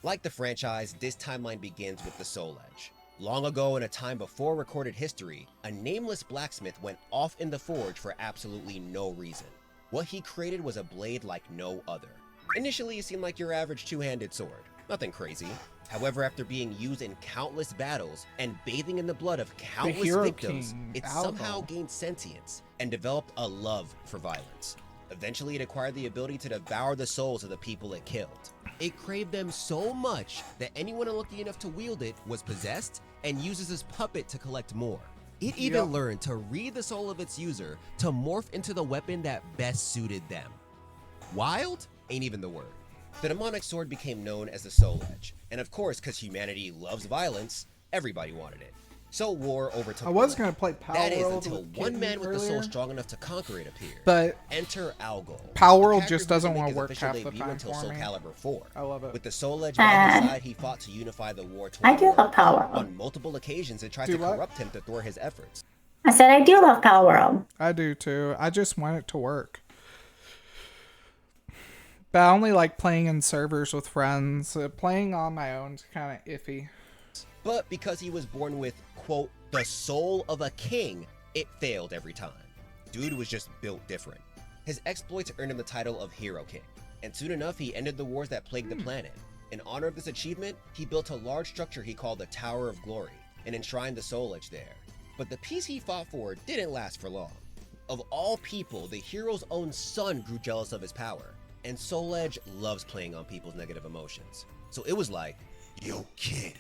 Like the franchise, this timeline begins with the Soul Edge. Long ago, in a time before recorded history, a nameless blacksmith went off in the forge for absolutely no reason. What he created was a blade like no other. Initially, it seemed like your average two-handed sword. Nothing crazy. However, after being used in countless battles and bathing in the blood of countless Hero victims, King, it Albo. somehow gained sentience and developed a love for violence. Eventually, it acquired the ability to devour the souls of the people it killed. It craved them so much that anyone unlucky enough to wield it was possessed and used as his puppet to collect more. It even Yep. learned to read the soul of its user to morph into the weapon that best suited them. Wild ain't even the word. The demonic sword became known as the Soul Edge, and of course, because humanity loves violence, everybody wanted it. So war overtook I was the gonna land. play Power That is World until with one Kitten man with the soul earlier. strong enough to conquer it appeared. But Enter Algol. Power a World character just who doesn't didn't wanna make his work official half the debut time until for Soul me. Calibur 4. I love it. With the Soul Edge by his side, he fought to unify the war torn I do world. love Power World. On multiple occasions, it tried Do to what? corrupt him to thwart his efforts. I said I do love Power World. I do too. I just want it to work. But I only like playing in servers with friends. Playing on my own is kind of iffy. But because he was born with, quote, the soul of a king, it failed every time. Dude was just built different. His exploits earned him the title of Hero King, and soon enough he ended the wars that plagued the planet. In honor of this achievement, he built a large structure he called the Tower of Glory, and enshrined the Soul Edge there. But the peace he fought for didn't last for long. Of all people, the hero's own son grew jealous of his power, and Soul Edge loves playing on people's negative emotions. So it was like, Yo, kid,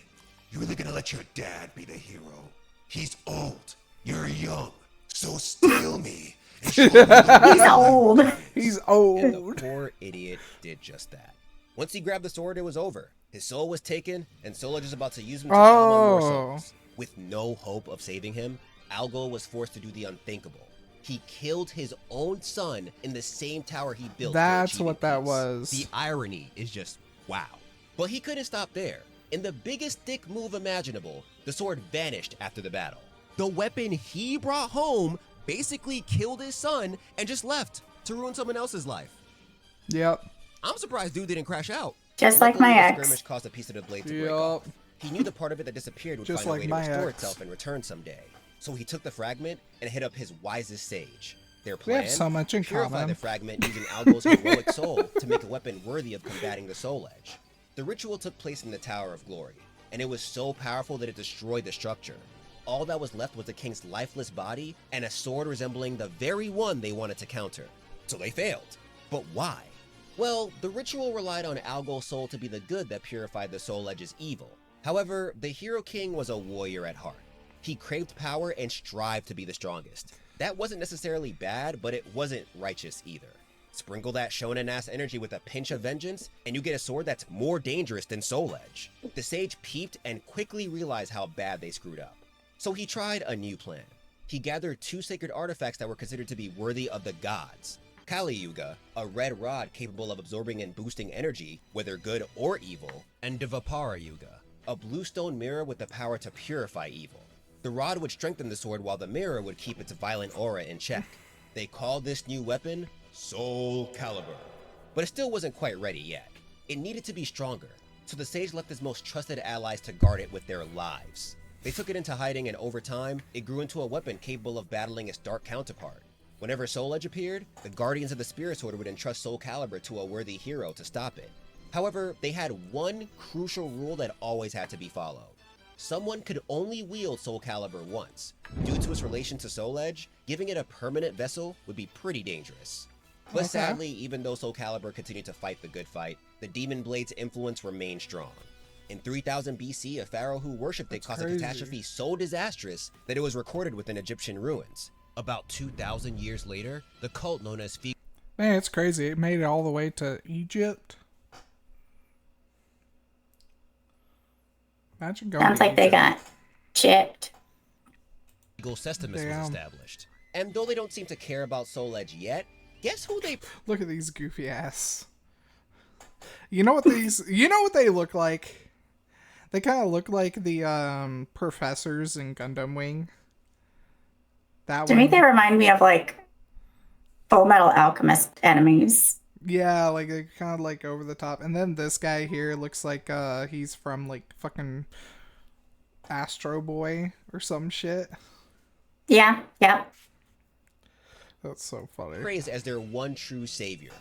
you really gonna let your dad be the hero? He's old, you're young, so steal me. And show me the He's old. He's and old. the poor idiot did just that. Once he grabbed the sword, it was over. His soul was taken, and Soul Edge is about to use him to calm on more souls. With no hope of saving him, Algol was forced to do the unthinkable. He killed his own son in the same tower he built. for That's achieving what that peace. was. The irony is just wow. But he couldn't stop there. In the biggest dick move imaginable, the sword vanished after the battle. The weapon he brought home basically killed his son and just left to ruin someone else's life. Yep. I'm surprised dude didn't crash out. Just like my Luckily, the ex. skirmish caused a piece of the blade to break off. He knew the part of it that disappeared would Just find a like way to my restore ex. itself and return someday. So he took the fragment and hit up his wisest sage. Their We plan, have so much in purify common. the fragment using Algo's heroic soul to make a weapon worthy of combating the Soul Edge. The ritual took place in the Tower of Glory, and it was so powerful that it destroyed the structure. All that was left was the king's lifeless body and a sword resembling the very one they wanted to counter. So they failed. But why? Well, the ritual relied on Algo's soul to be the good that purified the Soul Edge's evil. However, the Hero King was a warrior at heart. He craved power and strived to be the strongest. That wasn't necessarily bad, but it wasn't righteous either. Sprinkle that shonen-ass energy with a pinch of vengeance, and you get a sword that's more dangerous than Soul Edge. The sage peeped and quickly realized how bad they screwed up. So he tried a new plan. He gathered 2 sacred artifacts that were considered to be worthy of the gods. Kali Yuga, a red rod capable of absorbing and boosting energy, whether good or evil, and Dvapara Yuga, a blue stone mirror with the power to purify evil. The rod would strengthen the sword while the mirror would keep its violent aura in check. They called this new weapon Soul Calibur. But it still wasn't quite ready yet. It needed to be stronger, so the sage left his most trusted allies to guard it with their lives. They took it into hiding, and over time, it grew into a weapon capable of battling its dark counterpart. Whenever Soul Edge appeared, the Guardians of the Spirit Sword would entrust Soul Calibur to a worthy hero to stop it. However, they had one crucial rule that always had to be followed. Someone could only wield Soul Calibur once. Due to its relation to Soul Edge, giving it a permanent vessel would be pretty dangerous. But sadly, even though Soul Calibur continued to fight the good fight, the Demon Blade's influence remained strong. In 3000 BC, a pharaoh who worshipped it caused a catastrophe so disastrous that it was recorded within Egyptian ruins. About 2,000 years later, the cult known as Man, it's crazy. It made it all the way to Egypt. Imagine going Sounds to like they Egypt. got chipped. Eagle Sestimus was Damn. established. And though they don't seem to care about Soul Edge yet, guess who they Look at these goofy ass. You know what these? You know what they look like? They kind of look like the professors in Gundam Wing. That To one. me, they remind me of like Full Metal Alchemist enemies. Yeah, like they're kind of like over the top. And then this guy here looks like he's from like fucking Astro Boy or some shit. Yeah, yeah. That's so funny. praised as their one true savior,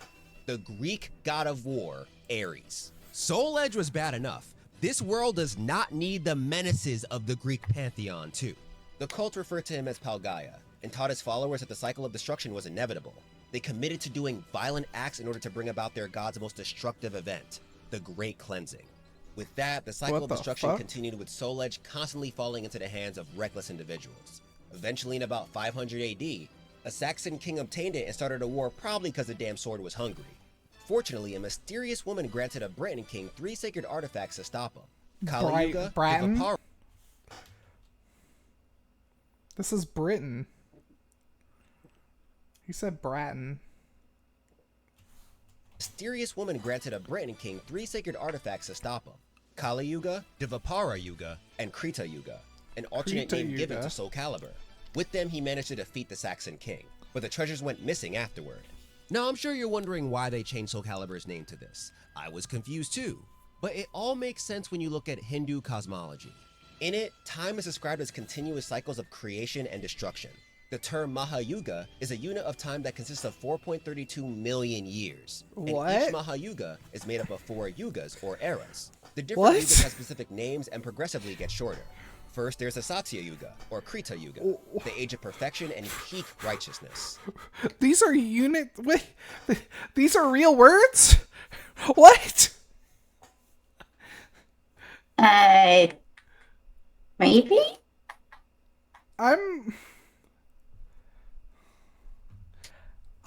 the Greek god of war, Ares. Soul Edge was bad enough. This world does not need the menaces of the Greek pantheon, too. The cult referred to him as Palgaia and taught his followers that the cycle of destruction was inevitable. They committed to doing violent acts in order to bring about their god's most destructive event, the Great Cleansing. With that, the cycle What of the destruction fuck? continued, with Soul Edge constantly falling into the hands of reckless individuals. Eventually, in about 500 AD, a Saxon king obtained it and started a war, probably because the damn sword was hungry. Fortunately, a mysterious woman granted a Breton king 3 sacred artifacts to stop him. Kali Yuga, Bratton? Dvapara This is Britain. He said Bratton. mysterious woman granted a Breton king 3 sacred artifacts to stop him. Kali Yuga, Dvapara Yuga, and Krita Yuga, an alternate Krita name given Yuga. to Soul Calibur. With them, he managed to defeat the Saxon king, but the treasures went missing afterward. Now, I'm sure you're wondering why they changed Soul Calibur's name to this. I was confused too, but it all makes sense when you look at Hindu cosmology. In it, time is described as continuous cycles of creation and destruction. The term Mahayuga is a unit of time that consists of 4.32 million years. And What? each Mahayuga is made up of 4 yugas, or eras. The different What? yugas have specific names and progressively get shorter. First, there's the Satya Yuga, or Krita Yuga, the age of perfection and peak righteousness. These are Wait, these are real words? What? Maybe?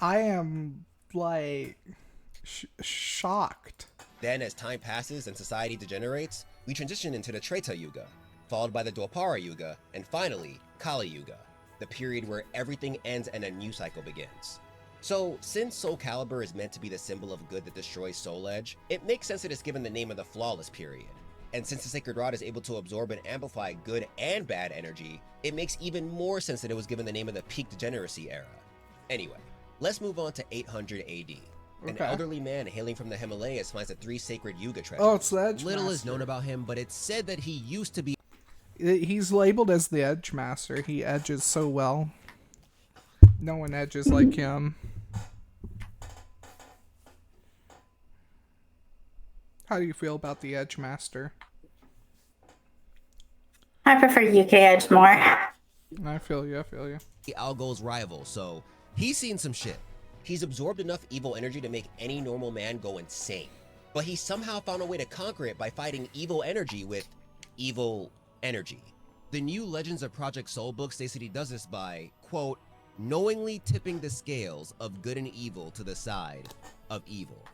I am like shocked. Then, as time passes and society degenerates, we transition into the Treta Yuga, followed by the Dwapara Yuga, and finally, Kali Yuga, the period where everything ends and a new cycle begins. So, since Soul Calibur is meant to be the symbol of good that destroys Soul Edge, it makes sense that it's given the name of the Flawless period. And since the Sacred Rod is able to absorb and amplify good and bad energy, it makes even more sense that it was given the name of the peak degeneracy era. Anyway, let's move on to 800 AD. An elderly man hailing from the Himalayas finds the 3 sacred Yuga treasures. Oh, it's the Edge Little Master. is known about him, but it's said that he used to be... He's labeled as the Edge Master. He edges so well. No one edges like him. How do you feel about the Edge Master? I prefer UK Edge more. I feel you. Algo's rival, so he's seen some shit. He's absorbed enough evil energy to make any normal man go insane. But he somehow found a way to conquer it by fighting evil energy with evil energy. The new Legends of Project Soul book states that he does this by, quote, knowingly tipping the scales of good and evil to the side of evil.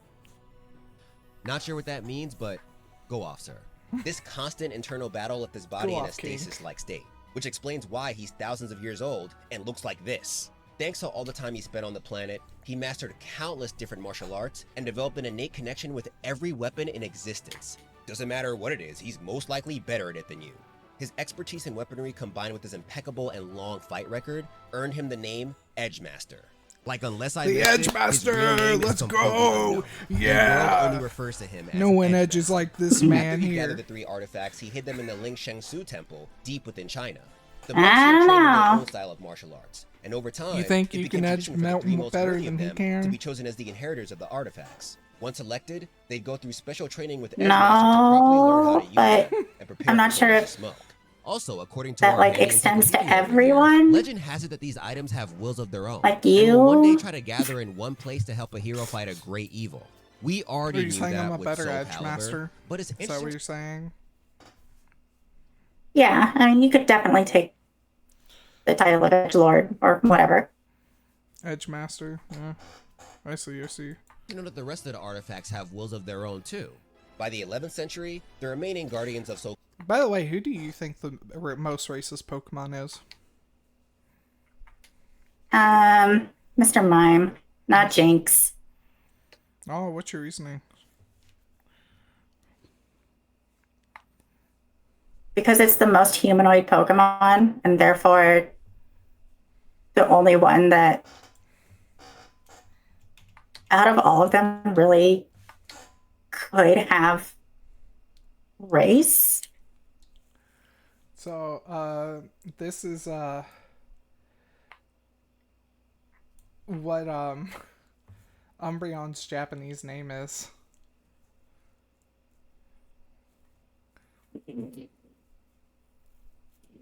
Not sure what that means, but go off, sir. This constant internal battle left his body in a stasis-like state, which explains why he's thousands of years old and looks like this. Thanks to all the time he spent on the planet, he mastered countless different martial arts and developed an innate connection with every weapon in existence. Doesn't matter what it is, he's most likely better at it than you. His expertise in weaponry combined with his impeccable and long fight record earned him the name Edge Master. Like, unless I the Edge Master, let's go! Yeah! The world only refers to him as no one Edge edges Master. like this man After he here. gathered the 3 artifacts, he hid them in the Ling Shengsu Temple, deep within China. The I monks here don't trained in their know. own style of martial arts, and over time, You think it you became can edge tradition for the melt 3 most better worthy than of he them can? to be chosen as the inheritors of the artifacts. Once elected, they'd go through special training with Edge No, Masters to properly learn how to use but them and prepare I'm not for sure the if smoke. Also, according to that, our like, main extends to encyclopedia over here, everyone? legend has it that these items have wills of their own. Like And will one day you? try to gather in one place to help a hero fight a great evil. We Are already you knew saying that I'm a with better Soul Edge Calibur, Master? but it's Is that what interesting. you're saying? Yeah, I mean, you could definitely take the title of Edge Lord or whatever. Edge Master? Yeah. I see. You know that the rest of the artifacts have wills of their own too. By the 11th century, the remaining guardians of Soul By the way, who do you think the most racist Pokemon is? Mr. Mime, not Jinx. Oh, what's your reasoning? Because it's the most humanoid Pokemon, and therefore the only one that, out of all of them, really could have race. So, this is, what, Umbreon's Japanese name is.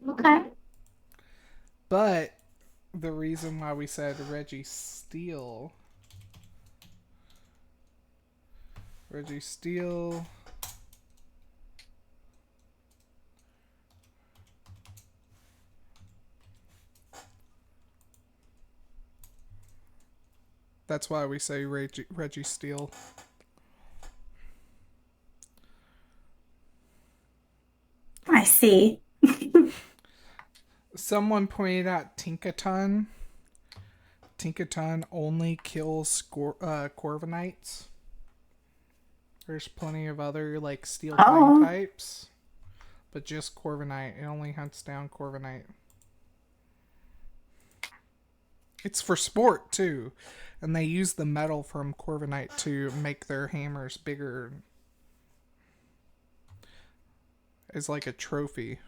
Okay. But the reason why we said Registeel. That's why we say Registeel. I see. Someone pointed out Tinkaton. Tinkaton only kills Corviknights. There's plenty of other, like, steel type types. But just Corviknight. It only hunts down Corviknight. It's for sport, too. And they use the metal from Corviknight to make their hammers bigger. As, like, a trophy.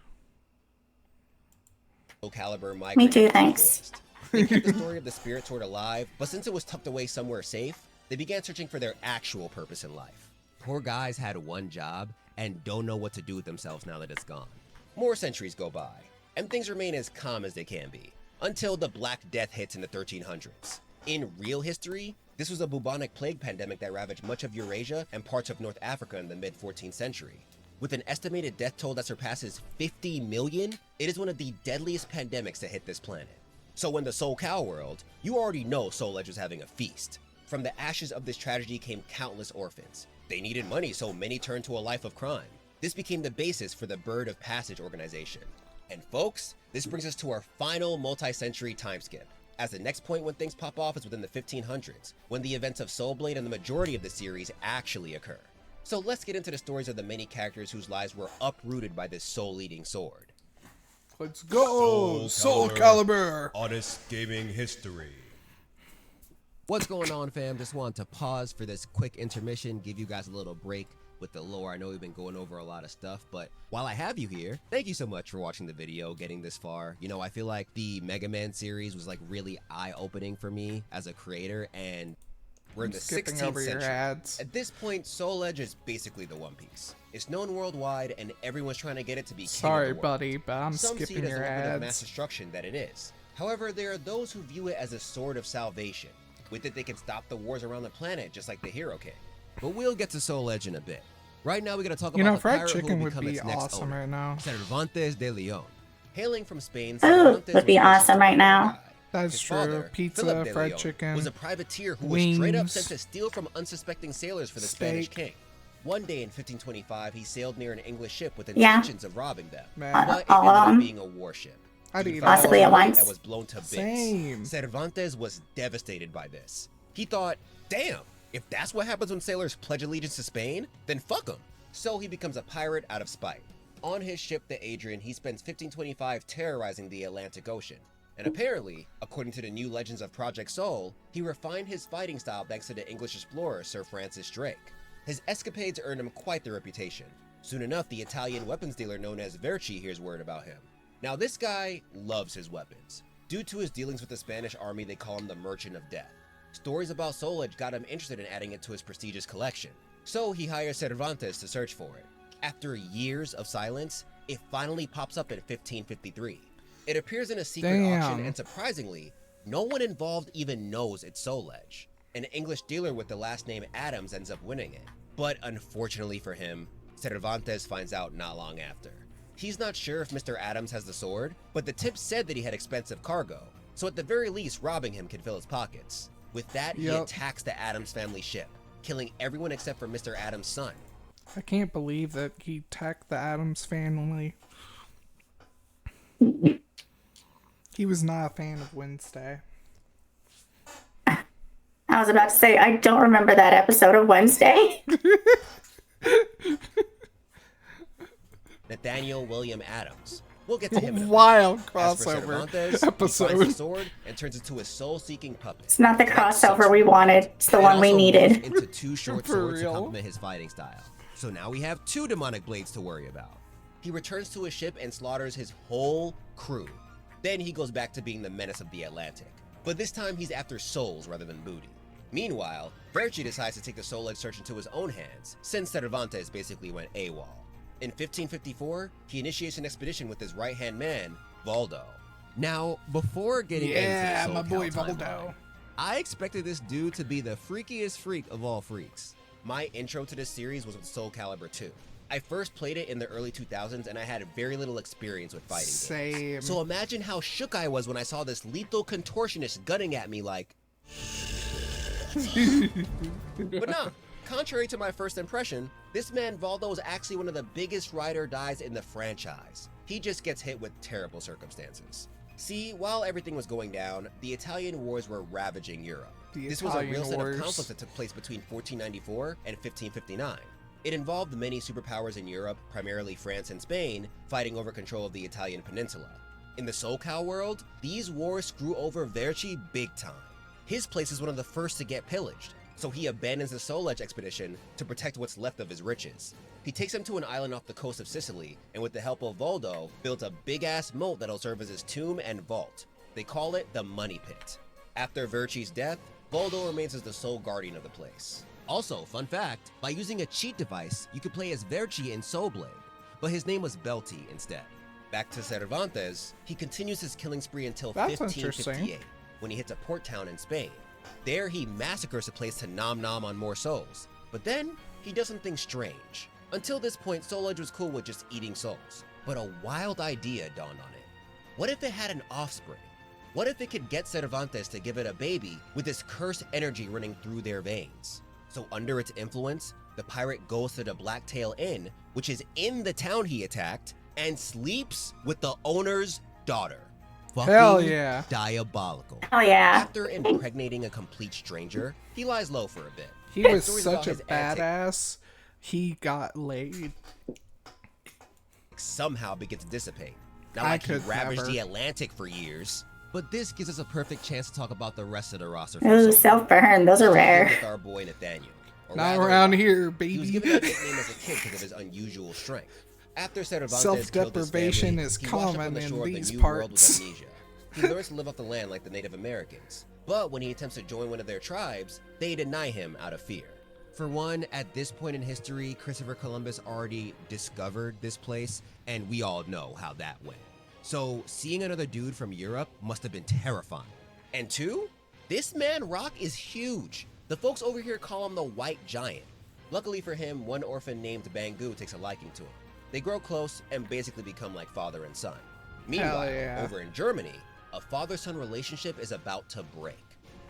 Soul Calibur migrated Me too, to the thanks. forest. They kept the story of the spirit sword alive, but since it was tucked away somewhere safe, they began searching for their actual purpose in life. Poor guys had one job and don't know what to do with themselves now that it's gone. More centuries go by, and things remain as calm as they can be, until the Black Death hits in the 1300s. In real history, this was a bubonic plague pandemic that ravaged much of Eurasia and parts of North Africa in the mid-14th century. With an estimated death toll that surpasses 50 million, it is one of the deadliest pandemics to hit this planet. So in the Soul Cal world, you already know Soul Edge was having a feast. From the ashes of this tragedy came countless orphans. They needed money, so many turned to a life of crime. This became the basis for the Bird of Passage organization. And folks, this brings us to our final multi-century time skip, as the next point when things pop off is within the 1500s, when the events of Soul Blade and the majority of the series actually occur. So let's get into the stories of the many characters whose lives were uprooted by this soul-eating sword. Let's go! Soul Calibur! Honest gaming history. What's going on, fam? Just wanted to pause for this quick intermission, give you guys a little break with the lore. I know we've been going over a lot of stuff, but while I have you here, thank you so much for watching the video, getting this far. You know, I feel like the Mega Man series was like really eye-opening for me as a creator, and we're in the 16th century. At this point, Soul Edge is basically the One Piece. It's known worldwide, and everyone's trying to get it to be king Sorry, of the world. buddy, but I'm Some skipping see it as your the weapon of ads. mass destruction that it is. However, there are those who view it as a sword of salvation. With it, they can stop the wars around the planet, just like the Hero King. But we'll get to Soul Edge in a bit. Right now, we're going to talk about the fried pirate who chicken will would become be its next awesome owner, right now. Cervantes de Leon. Hailing from Spain, Ooh, Cervantes would be was awesome right now. guy. That's His true. father, Pizza, Philip de fried Leon, chicken, was a privateer who was straight up wings, sent to steal from unsuspecting sailors for the Spanish steak. king. One day in 1525, he sailed near an English ship with Yeah. intentions of robbing them, Man. but it All ended of up them. being a warship. I'd He eat found Possibly it at once. and was blown to bits. Same. Cervantes was devastated by this. He thought, damn, if that's what happens when sailors pledge allegiance to Spain, then fuck them. So he becomes a pirate out of spite. On his ship, the Adrian, he spends 1525 terrorizing the Atlantic Ocean. And apparently, according to the new legends of Project Soul, he refined his fighting style thanks to the English explorer Sir Francis Drake. His escapades earned him quite the reputation. Soon enough, the Italian weapons dealer known as Verci hears word about him. Now this guy loves his weapons. Due to his dealings with the Spanish army, they call him the Merchant of Death. Stories about Soul Edge got him interested in adding it to his prestigious collection. So he hires Cervantes to search for it. After years of silence, it finally pops up in 1553. It appears in a secret auction, and surprisingly, no one involved even knows it's Soul Edge. An English dealer with the last name Adams ends up winning it. But unfortunately for him, Cervantes finds out not long after. He's not sure if Mr. Adams has the sword, but the tip said that he had expensive cargo, so at the very least, robbing him can fill his pockets. With that, he attacks the Adams family ship, killing everyone except for Mr. Adams' son. I can't believe that he attacked the Addams family. He was not a fan of Wednesday. I was about to say, I don't remember that episode of Wednesday. Nathaniel William Adams. We'll get to him in a Wild bit. As for crossover Cervantes, he episode. finds the sword and turns it into a soul-seeking puppet. It's not the That crossover sucks. we wanted. It's the It one we also needed. morphs into two short For swords to real? complement his fighting style. So now we have two demonic blades to worry about. He returns to his ship and slaughters his whole crew. Then he goes back to being the menace of the Atlantic. But this time he's after souls rather than booty. Meanwhile, Verci decides to take the Soul Edge search into his own hands, since Cervantes basically went AWOL. In 1554, he initiates an expedition with his right-hand man, Valdo. Now, before getting into the Soul my boy Cal Valdo. timeline, I expected this dude to be the freakiest freak of all freaks. My intro to this series was with Soul Calibur 2. I first played it in the early 2000s and I had very little experience with fighting Same. games. So imagine how shook I was when I saw this lethal contortionist gunning at me like... But no, contrary to my first impression, this man Valdo is actually one of the biggest ride or dies in the franchise. He just gets hit with terrible circumstances. See, while everything was going down, the Italian wars were ravaging Europe. This was a real set of conflicts that took place between 1494 and 1559. It involved many superpowers in Europe, primarily France and Spain, fighting over control of the Italian peninsula. In the Soul Cal world, these wars screw over Verci big time. His place is one of the first to get pillaged, so he abandons the Soul Edge expedition to protect what's left of his riches. He takes them to an island off the coast of Sicily, and with the help of Valdo, built a big-ass moat that'll serve as his tomb and vault. They call it the Money Pit. After Verci's death, Valdo remains as the sole guardian of the place. Also, fun fact, by using a cheat device, you could play as Verci in Soul Blade, but his name was Belty instead. Back to Cervantes, he continues his killing spree until That's 1558, when he hits a port town in Spain. There, he massacres a place to nom nom on more souls, but then he does something strange. Until this point, Soul Edge was cool with just eating souls, but a wild idea dawned on it. What if it had an offspring? What if it could get Cervantes to give it a baby with this cursed energy running through their veins? So under its influence, the pirate goes to the Blacktail Inn, which is in the town he attacked, and sleeps with the owner's daughter. Hell Fucking yeah. diabolical. Oh yeah. After impregnating a complete stranger, he lies low for a bit. He was Stories such about a his antics. badass He got laid. Somehow begins to dissipate. Not like he ravaged the Atlantic for years. But this gives us a perfect chance to talk about the rest of the roster. Ooh, self-burn. Those are rare. With our boy Nathaniel. Not around here, baby. He was given that nickname as a kid because of his unusual strength. After Cervantes self-deprivation killed his family, is common in these New parts. World with amnesia. He learns to live off the land like the Native Americans. But when he attempts to join one of their tribes, they deny him out of fear. For one, at this point in history, Christopher Columbus already discovered this place, and we all know how that went. So seeing another dude from Europe must have been terrifying. And two, this man Rock is huge. The folks over here call him the White Giant. Luckily for him, one orphan named Bangu takes a liking to him. They grow close and basically become like father and son. Meanwhile, over in Germany, a father-son relationship is about to break.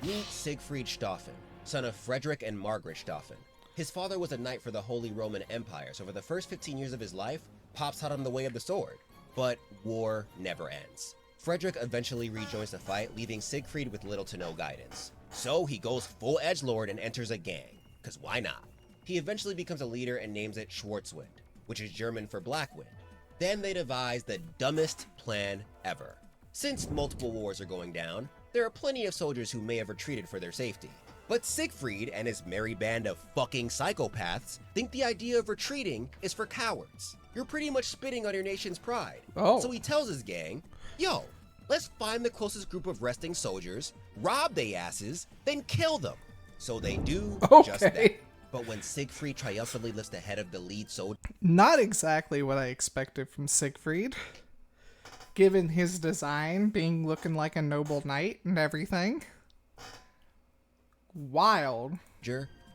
Meet Siegfried Stauffen, son of Frederick and Margaret Stauffen. His father was a knight for the Holy Roman Empire, so for the first 15 years of his life, Pops taught him the way of the sword. But war never ends. Frederick eventually rejoins the fight, leaving Siegfried with little to no guidance. So he goes full edgelord and enters a gang, cause why not? He eventually becomes a leader and names it Schwarzwind, which is German for Blackwind. Then they devise the dumbest plan ever. Since multiple wars are going down, there are plenty of soldiers who may have retreated for their safety. But Siegfried and his merry band of fucking psychopaths think the idea of retreating is for cowards. You're pretty much spitting on your nation's pride. So he tells his gang, yo, let's find the closest group of resting soldiers, rob they asses, then kill them. So they do just that. But when Siegfried triumphantly lifts the head of the lead soldier... Not exactly what I expected from Siegfried. Given his design being looking like a noble knight and everything. Wild.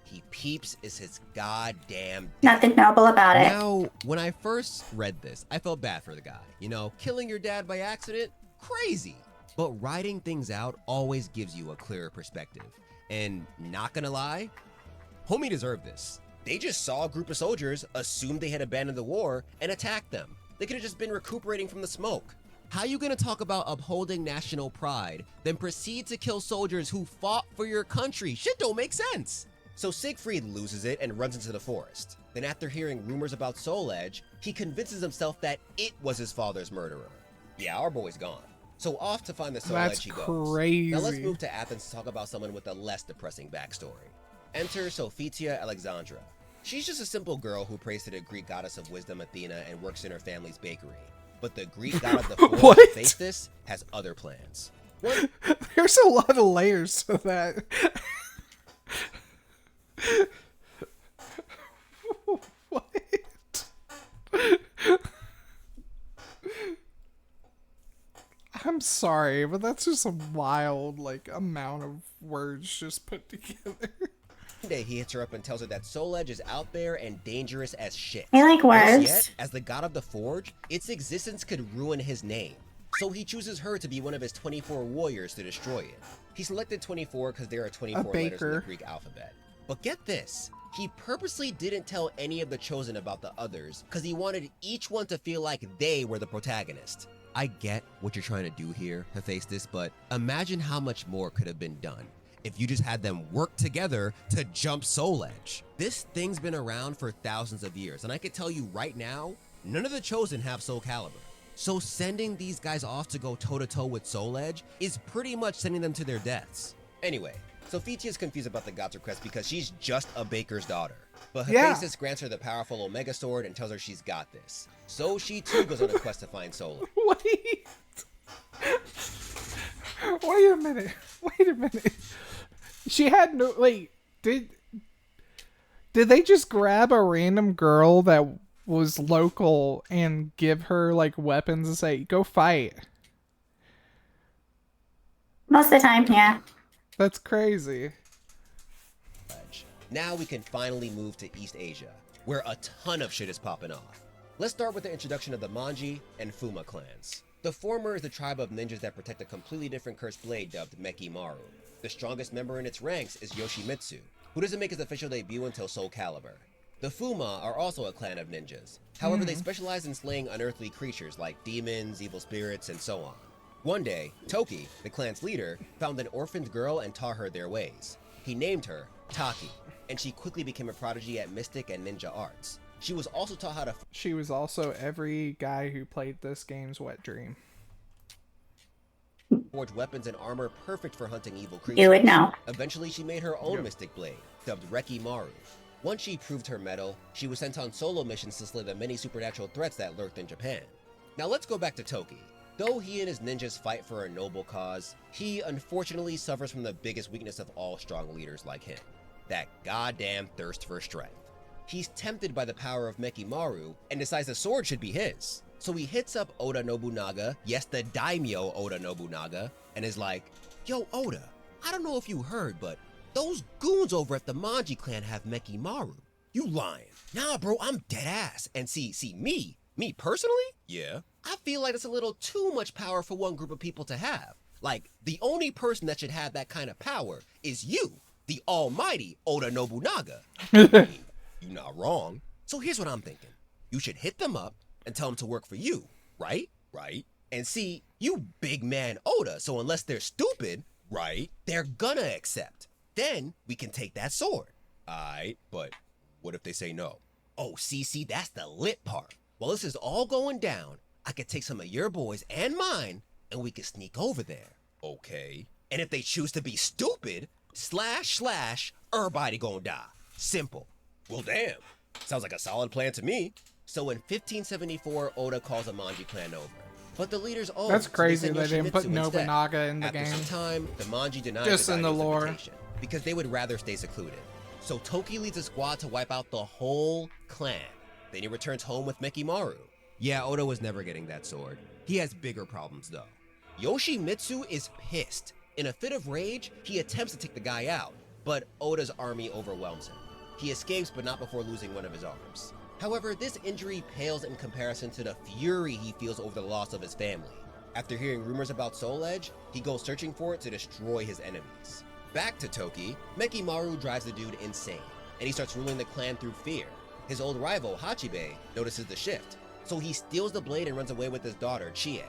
He peeps is his goddamn... Nothing noble about it. Now, when I first read this, I felt bad for the guy. You know, killing your dad by accident? Crazy. But writing things out always gives you a clearer perspective. And not gonna lie, homie deserved this. They just saw a group of soldiers, assumed they had abandoned the war, and attacked them. They could have just been recuperating from the smoke. How you gonna talk about upholding national pride, then proceed to kill soldiers who fought for your country? Shit don't make sense. So Siegfried loses it and runs into the forest. Then after hearing rumors about Soul Edge, he convinces himself that it was his father's murderer. Yeah, our boy's gone. So off to find the Soul Edge he goes. Crazy. Now let's move to Athens to talk about someone with a less depressing backstory. Enter Sophitia Alexandra. She's just a simple girl who prays to the Greek goddess of wisdom Athena and works in her family's bakery. But the Greek god of the forge, Hephaestus, has other plans. There's a lot of layers to that. What? I'm sorry, but that's just a wild, like, amount of words just put together. One day he hits her up and tells her that Soul Edge is out there and dangerous as shit. I like words. Yet, as the god of the forge, its existence could ruin his name. So he chooses her to be one of his 24 warriors to destroy it. He selected 24 because there are 24 letters in the Greek alphabet. But get this, he purposely didn't tell any of the chosen about the others because he wanted each one to feel like they were the protagonist. I get what you're trying to do here, Hephaestus, but imagine how much more could have been done if you just had them work together to jump Soul Edge. This thing's been around for thousands of years, and I can tell you right now, none of the chosen have Soul Calibur. So sending these guys off to go toe-to-toe with Soul Edge is pretty much sending them to their deaths. Anyway, Sophitia is confused about the god's request because she's just a baker's daughter. But Hephaestus grants her the powerful Omega Sword and tells her she's got this. So she too goes on a quest to find Soul Edge. Wait a minute. She had no, wait, did they just grab a random girl that was local and give her like weapons and say, go fight? Most of the time, yeah. That's crazy. Now we can finally move to East Asia, where a ton of shit is popping off. Let's start with the introduction of the Manji and Fuma clans. The former is the tribe of ninjas that protect a completely different cursed blade dubbed Meki Maru. The strongest member in its ranks is Yoshimitsu, who doesn't make his official debut until Soul Calibur. The Fuma are also a clan of ninjas. However, they specialize in slaying unearthly creatures like demons, evil spirits, and so on. One day, Toki, the clan's leader, found an orphaned girl and taught her their ways. He named her Taki. and she quickly became a prodigy at mystic and ninja arts. She was also taught how to She was also every guy who played this game's wet dream. forge weapons and armor perfect for hunting evil creatures. You would know. Eventually, she made her own mystic blade, dubbed Reki Maru. Once she proved her mettle, she was sent on solo missions to slay the many supernatural threats that lurked in Japan. Now let's go back to Toki. Though he and his ninjas fight for a noble cause, he unfortunately suffers from the biggest weakness of all strong leaders like him, that goddamn thirst for strength. He's tempted by the power of Mekimaru and decides the sword should be his. So he hits up Oda Nobunaga, yes, the daimyo Oda Nobunaga, and is like, "Yo, Oda, I don't know if you heard, but those goons over at the Manji clan have Mekimaru. You lying." "Nah, bro, I'm dead ass. And see, me personally? Yeah. I feel like it's a little too much power for one group of people to have. Like, the only person that should have that kind of power is you, the almighty Oda Nobunaga." You're not wrong. So here's what I'm thinking. You should hit them up and tell them to work for you, right? Right. And see, you big man Oda, so unless they're stupid, right, they're gonna accept. Then we can take that sword. Aight, but what if they say no? Oh, see, that's the lit part. While this is all going down, I could take some of your boys and mine, and we could sneak over there. Okay. And if they choose to be stupid, // everybody gonna die. Simple. Well, damn. Sounds like a solid plan to me. So in 1574, Oda calls a Manji clan over. But the leaders all That's crazy they didn't put Nobunaga in the game. game. After some time, the Manji denied Just the in the daimyo's lore. invitation because they would rather stay secluded. So Toki leads a squad to wipe out the whole clan. Then he returns home with Mekimaru. Yeah, Oda was never getting that sword. He has bigger problems though. Yoshimitsu is pissed. In a fit of rage, he attempts to take the guy out, but Oda's army overwhelms him. He escapes, but not before losing one of his arms. However, this injury pales in comparison to the fury he feels over the loss of his family. After hearing rumors about Soul Edge, he goes searching for it to destroy his enemies. Back to Toki, Mekimaru drives the dude insane, and he starts ruling the clan through fear. His old rival, Hachibe, notices the shift, so he steals the blade and runs away with his daughter, Chie.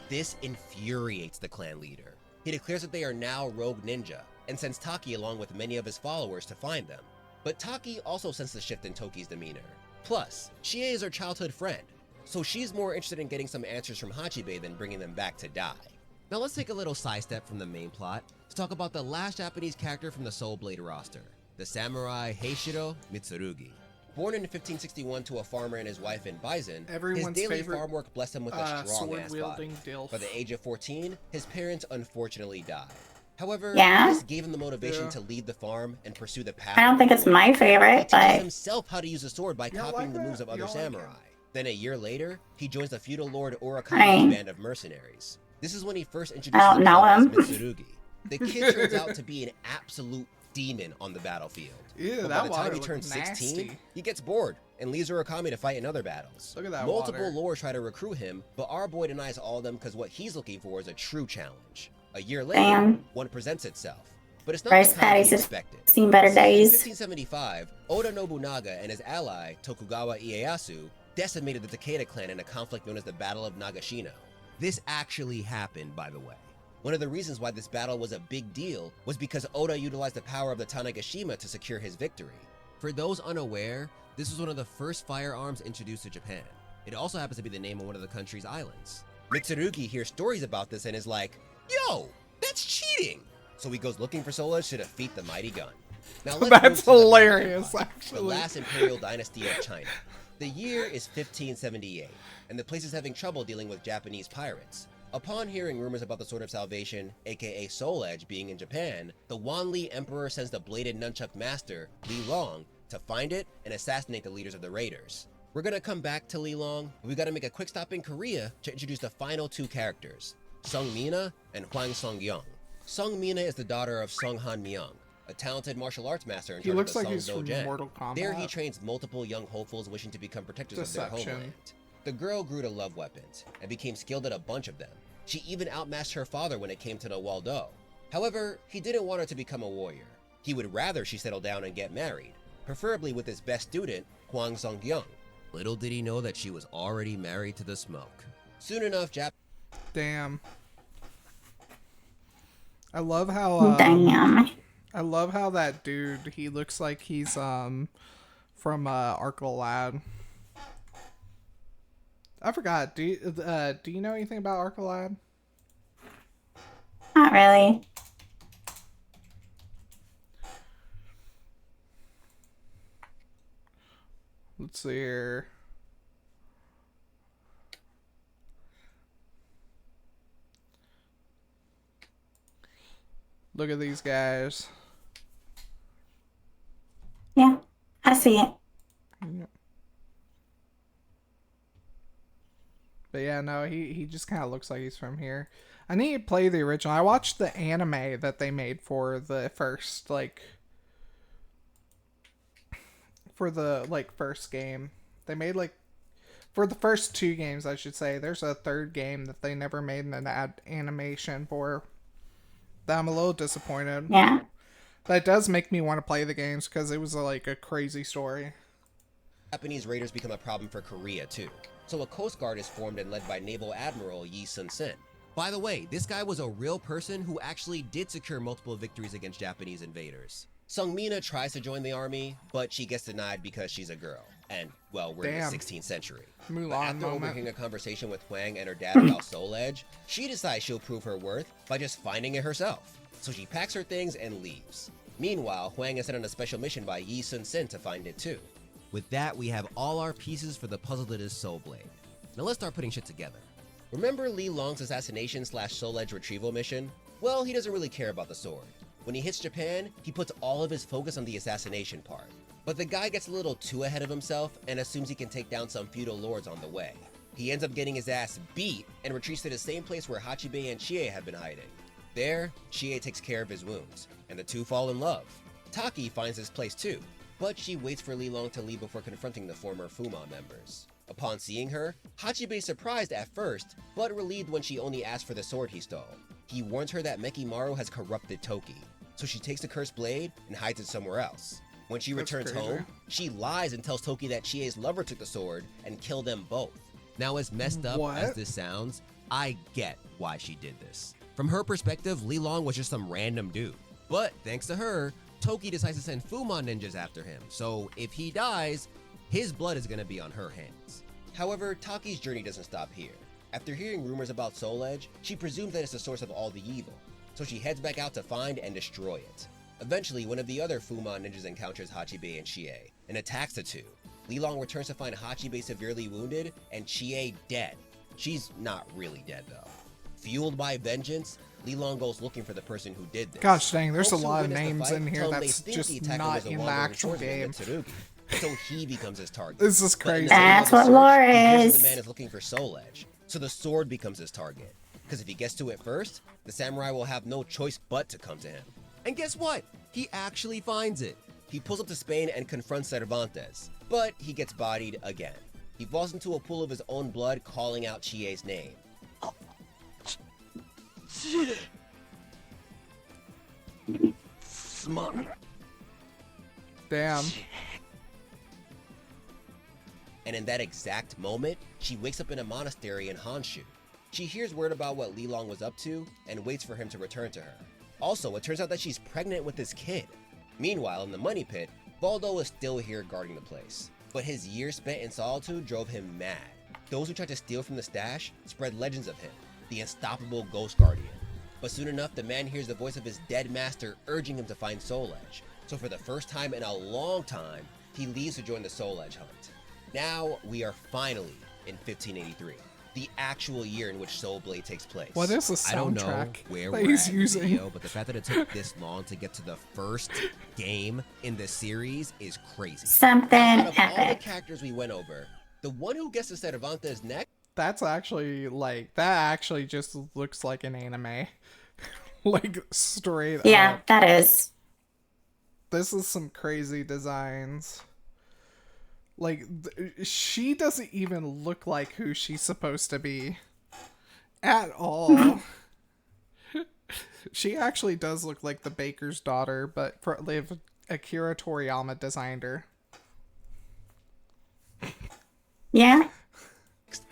This infuriates the clan leader. He declares that they are now rogue ninja, and sends Taki along with many of his followers to find them. But Taki also sensed the shift in Toki's demeanor. Plus, Chie is her childhood friend, so she's more interested in getting some answers from Hachibe than bringing them back to die. Now let's take a little sidestep from the main plot to talk about the last Japanese character from the Soul Blade roster, the samurai Heishiro Mitsurugi. Born in 1561 to a farmer and his wife in Bison, his daily farm work blessed him with a strong-ass body. By the age of 14, his parents unfortunately died. However, this gave him the motivation to lead the farm and pursue the path. I don't think it's my favorite, but he teaches but himself how to use a sword by copying the moves of other samurai. Then a year later, he joins the feudal lord Urakami's band of mercenaries. This is when he first introduces himself as Mitsurugi. The kid turns out to be an absolute demon on the battlefield. Ew, but that by the water time he looked turns 16, nasty. he gets bored and leaves Urakami to fight in other battles. Look at that Multiple water. lords try to recruit him, but our boy denies all of them because what he's looking for is a true challenge. A year later, Damn. one presents itself. But it's not rice the kind patties he have expected. seen better In days. 1575, Oda Nobunaga and his ally, Tokugawa Ieyasu, decimated the Takeda clan in a conflict known as the Battle of Nagashino. This actually happened, by the way. One of the reasons why this battle was a big deal was because Oda utilized the power of the Tanegashima to secure his victory. For those unaware, this was one of the first firearms introduced to Japan. It also happens to be the name of one of the country's islands. Mitsurugi hears stories about this and is like, "Yo, that's cheating!" So he goes looking for Soul Edge to defeat the mighty gun. Now let's That's move to the hilarious, Empire, actually. the last imperial dynasty of China. The year is 1578, and the place is having trouble dealing with Japanese pirates. Upon hearing rumors about the Sword of Salvation, aka Soul Edge, being in Japan, the Wanli Emperor sends the bladed nunchuck master, Li Long, to find it and assassinate the leaders of the raiders. We're gonna come back to Li Long, but we gotta make a quick stop in Korea to introduce the final two characters, Sung Mina and Hwang Sung-young. Sung Mina is the daughter of Sung Han Myung, a talented martial arts master in He charge looks of like the he's Sung from Do-gen. Mortal Kombat. There he trains multiple young hopefuls wishing to become protectors of their Deception. homeland. The girl grew to love weapons and became skilled at a bunch of them. She even outmatched her father when it came to the Waldo. However, he didn't want her to become a warrior. He would rather she settle down and get married, preferably with his best student, Hwang Sung-young. Little did he know that she was already married to the smoke. Soon enough, Damn. I love how Damn. I love how that dude, he looks like he's from Arcalad. I forgot. Do you know anything about Arcalad? Not really. Let's see here. Look at these guys. Yeah, I see it. Yeah. But yeah, no, he just kind of looks like he's from here. I need to play the original. I watched the anime that they made for the first, first game. They made, for the first 2 games, I should say. There's a 3rd game that they never made an animation for. That I'm a little disappointed. Yeah. That does make me want to play the games because it was a crazy story. Japanese raiders become a problem for Korea too. So a Coast Guard is formed and led by Naval Admiral Yi Sun-sin. By the way, this guy was a real person who actually did secure multiple victories against Japanese invaders. Sungmina tries to join the army, but she gets denied because she's a girl. And, well, we're in the 16th century. Mulan After moment. overhearing a conversation with Hwang and her dad about Soul Edge, she decides she'll prove her worth by just finding it herself. So she packs her things and leaves. Meanwhile, Hwang is sent on a special mission by Yi Sun-sin to find it too. With that, we have all our pieces for the puzzle that is Soul Blade. Now let's start putting shit together. Remember Li Long's assassination / Soul Edge retrieval mission? Well, he doesn't really care about the sword. When he hits Japan, he puts all of his focus on the assassination part. But the guy gets a little too ahead of himself and assumes he can take down some feudal lords on the way. He ends up getting his ass beat and retreats to the same place where Hachibe and Chie have been hiding. There, Chie takes care of his wounds, and the two fall in love. Taki finds this place too, but she waits for Li Long to leave before confronting the former Fuma members. Upon seeing her, Hachibe is surprised at first, but relieved when she only asked for the sword he stole. He warns her that Mekimaru has corrupted Toki, so she takes the cursed blade and hides it somewhere else. When she returns home, she lies and tells Toki that Chie's lover took the sword and killed them both. Now, as messed up as this sounds, I get why she did this. From her perspective, Li Long was just some random dude. But thanks to her, Toki decides to send Fuma ninjas after him, so if he dies, his blood is gonna be on her hands. However, Taki's journey doesn't stop here. After hearing rumors about Soul Edge, she presumes that it's the source of all the evil, so she heads back out to find and destroy it. Eventually, one of the other Fuma ninjas encounters Hachibe and Chie, and attacks the two. Li Long returns to find Hachibe severely wounded, and Chie dead. She's not really dead though. Fueled by vengeance, Li Long goes looking for the person who did this. Gosh dang, there's Folks a who lot of witness the names fight in here tell him that's they think just the attacker not was a in the well-known actual swordsman game. named Tsurugi, so he becomes his target. This is But in crazy. the middle of That's the what search, lore he hears is. that the man is looking for Soul Edge, so the sword becomes his target. Because if he gets to it first, the samurai will have no choice but to come to him. And guess what? He actually finds it. He pulls up to Spain and confronts Cervantes, but he gets bodied again. He falls into a pool of his own blood, calling out Chie's name. Damn. And in that exact moment, she wakes up in a monastery in Honshu. She hears word about what Li Long was up to and waits for him to return to her. Also, it turns out that she's pregnant with this kid. Meanwhile, in the money pit, Baldo is still here guarding the place. But his years spent in solitude drove him mad. Those who tried to steal from the stash spread legends of him, the unstoppable ghost guardian. But soon enough, the man hears the voice of his dead master urging him to find Soul Edge. So for the first time in a long time, he leaves to join the Soul Edge hunt. Now we are finally in 1583, the actual year in which Soul Blade takes place. What is the I don't know soundtrack where that we're he's at using? in the video, but the fact that it took this long to get to the first game in the series is crazy. Something Out of all the epic. characters we went over, the one who gets to Cervantes next That's actually just looks like an anime. Straight Yeah, up. that is. This is some crazy designs. She doesn't even look like who she's supposed to be at all. She actually does look like the baker's daughter, but Akira Toriyama designed her. Yeah.